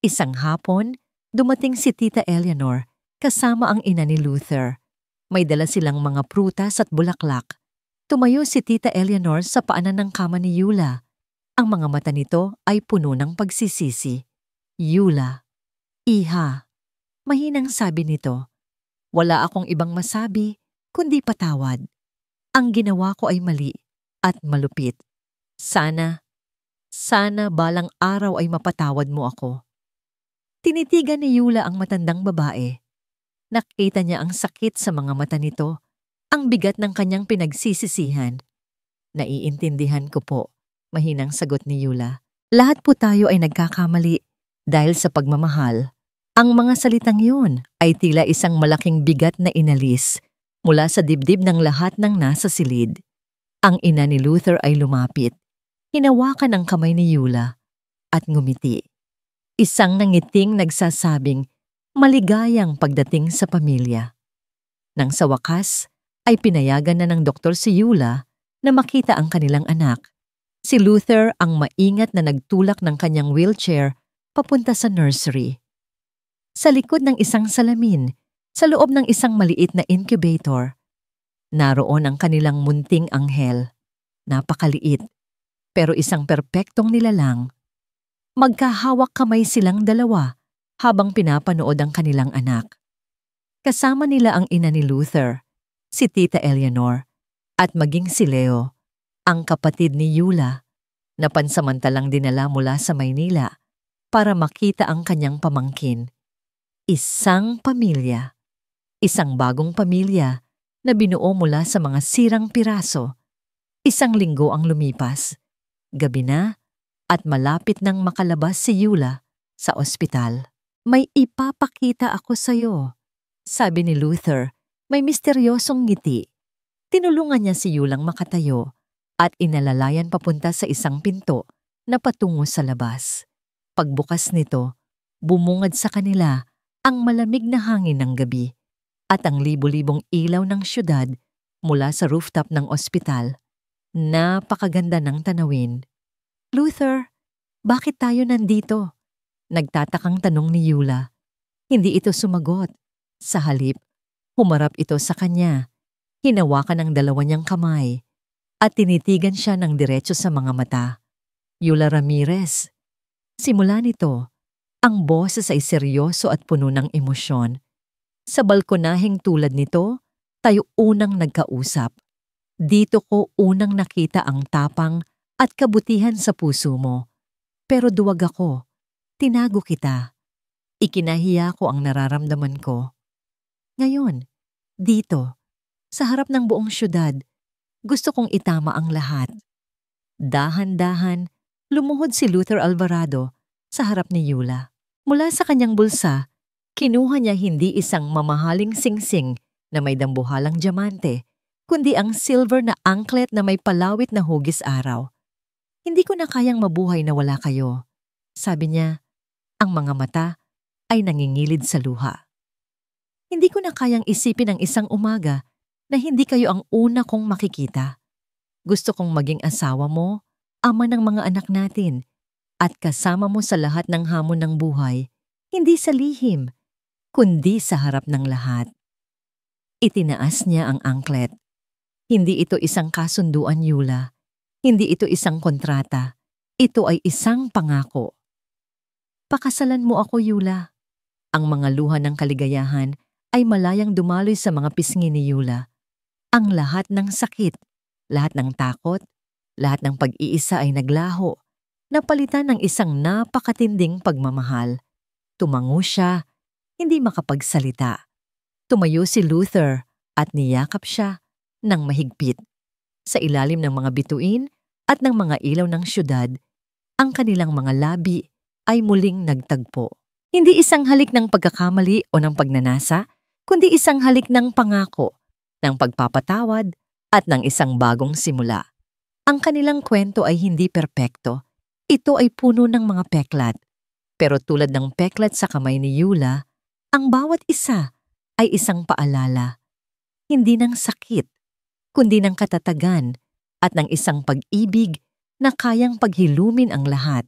Isang hapon, dumating si Tita Eleanor kasama ang ina ni Luther. May dala silang mga prutas at bulaklak. Tumayo si Tita Eleanor sa paanan ng kama ni Yula. Ang mga mata nito ay puno ng pagsisisi. Yula, Iha, mahinang sabi nito. Wala akong ibang masabi, kundi patawad. Ang ginawa ko ay mali at malupit. Sana balang araw ay mapatawad mo ako. Tinitigan ni Yula ang matandang babae. Nakita niya ang sakit sa mga mata nito, ang bigat ng kanyang pinagsisisihan. Naiintindihan ko po, mahinang sagot ni Yula. Lahat po tayo ay nagkakamali dahil sa pagmamahal. Ang mga salitang yun ay tila isang malaking bigat na inalis mula sa dibdib ng lahat ng nasa silid. Ang ina ni Luther ay lumapit. Hinawakan ang kamay ni Yula at ngumiti. Isang nangiting nagsasabing maligayang pagdating sa pamilya. Nang sa wakas ay pinayagan na ng doktor si Yula na makita ang kanilang anak. Si Luther ang maingat na nagtulak ng kanyang wheelchair papunta sa nursery. Sa likod ng isang salamin, sa loob ng isang maliit na incubator, naroon ang kanilang munting anghel. Napakaliit, pero isang perpektong nilalang. Magkahawak kamay silang dalawa habang pinapanood ang kanilang anak. Kasama nila ang ina ni Luther, si Tita Eleanor, at maging si Leo, ang kapatid ni Yula, na pansamantalang dinala mula sa Maynila para makita ang kanyang pamangkin. Isang pamilya. Isang bagong pamilya na binuo mula sa mga sirang piraso. Isang linggo ang lumipas. Gabi na at malapit nang makalabas si Yula sa ospital. May ipapakita ako sa'yo, sabi ni Luther, may misteryosong ngiti. Tinulungan niya si Yulang makatayo at inalalayan papunta sa isang pinto na patungo sa labas. Pagbukas nito, bumungad sa kanila ang malamig na hangin ng gabi at ang libo-libong ilaw ng syudad mula sa rooftop ng ospital. Napakaganda ng tanawin. Luther, bakit tayo nandito? Nagtatakang tanong ni Yula. Hindi ito sumagot. Sa halip, humarap ito sa kanya. Hinawakan ang dalawa niyang kamay at tinitigan siya ng diretso sa mga mata. Yula Ramirez. Simula nito, ang boses ay seryoso at puno ng emosyon. Sa balkonaheng tulad nito, tayo unang nagkausap. Dito ko unang nakita ang tapang at kabutihan sa puso mo. Pero duwag ako. Tinago kita. Ikinahiya ko ang nararamdaman ko. Ngayon, dito, sa harap ng buong syudad, gusto kong itama ang lahat. Dahan-dahan, lumuhod si Luther Alvarado sa harap ni Yula. Mula sa kanyang bulsa, kinuha niya hindi isang mamahaling singsing na may dambuhalang diamante, kundi ang silver na anklet na may palawit na hugis araw. Hindi ko na kayang mabuhay na wala kayo. Sabi niya, ang mga mata ay nangingilid sa luha. Hindi ko na kayang isipin ang isang umaga na hindi kayo ang una kong makikita. Gusto kong maging asawa mo, ama ng mga anak natin, at kasama mo sa lahat ng hamon ng buhay, hindi sa lihim, kundi sa harap ng lahat. Itinaas niya ang angklet. Hindi ito isang kasunduan, Yula. Hindi ito isang kontrata. Ito ay isang pangako. Pakasalan mo ako, Yula. Ang mga luha ng kaligayahan ay malayang dumaloy sa mga pisngi ni Yula. Ang lahat ng sakit, lahat ng takot, lahat ng pag-iisa ay naglaho, napalitan ng isang napakatinding pagmamahal. Tumango siya, hindi makapagsalita. Tumayo si Luther at niyakap siya ng mahigpit. Sa ilalim ng mga bituin at ng mga ilaw ng syudad, ang kanilang mga labi ay muling nagtagpo. Hindi isang halik ng pagkakamali o ng pagnanasa, kundi isang halik ng pangako, ng pagpapatawad at ng isang bagong simula. Ang kanilang kwento ay hindi perpekto. Ito ay puno ng mga peklat. Pero tulad ng peklat sa kamay ni Yula, ang bawat isa ay isang paalala, hindi ng sakit, kundi ng katatagan at ng isang pag-ibig na kayang paghilumin ang lahat.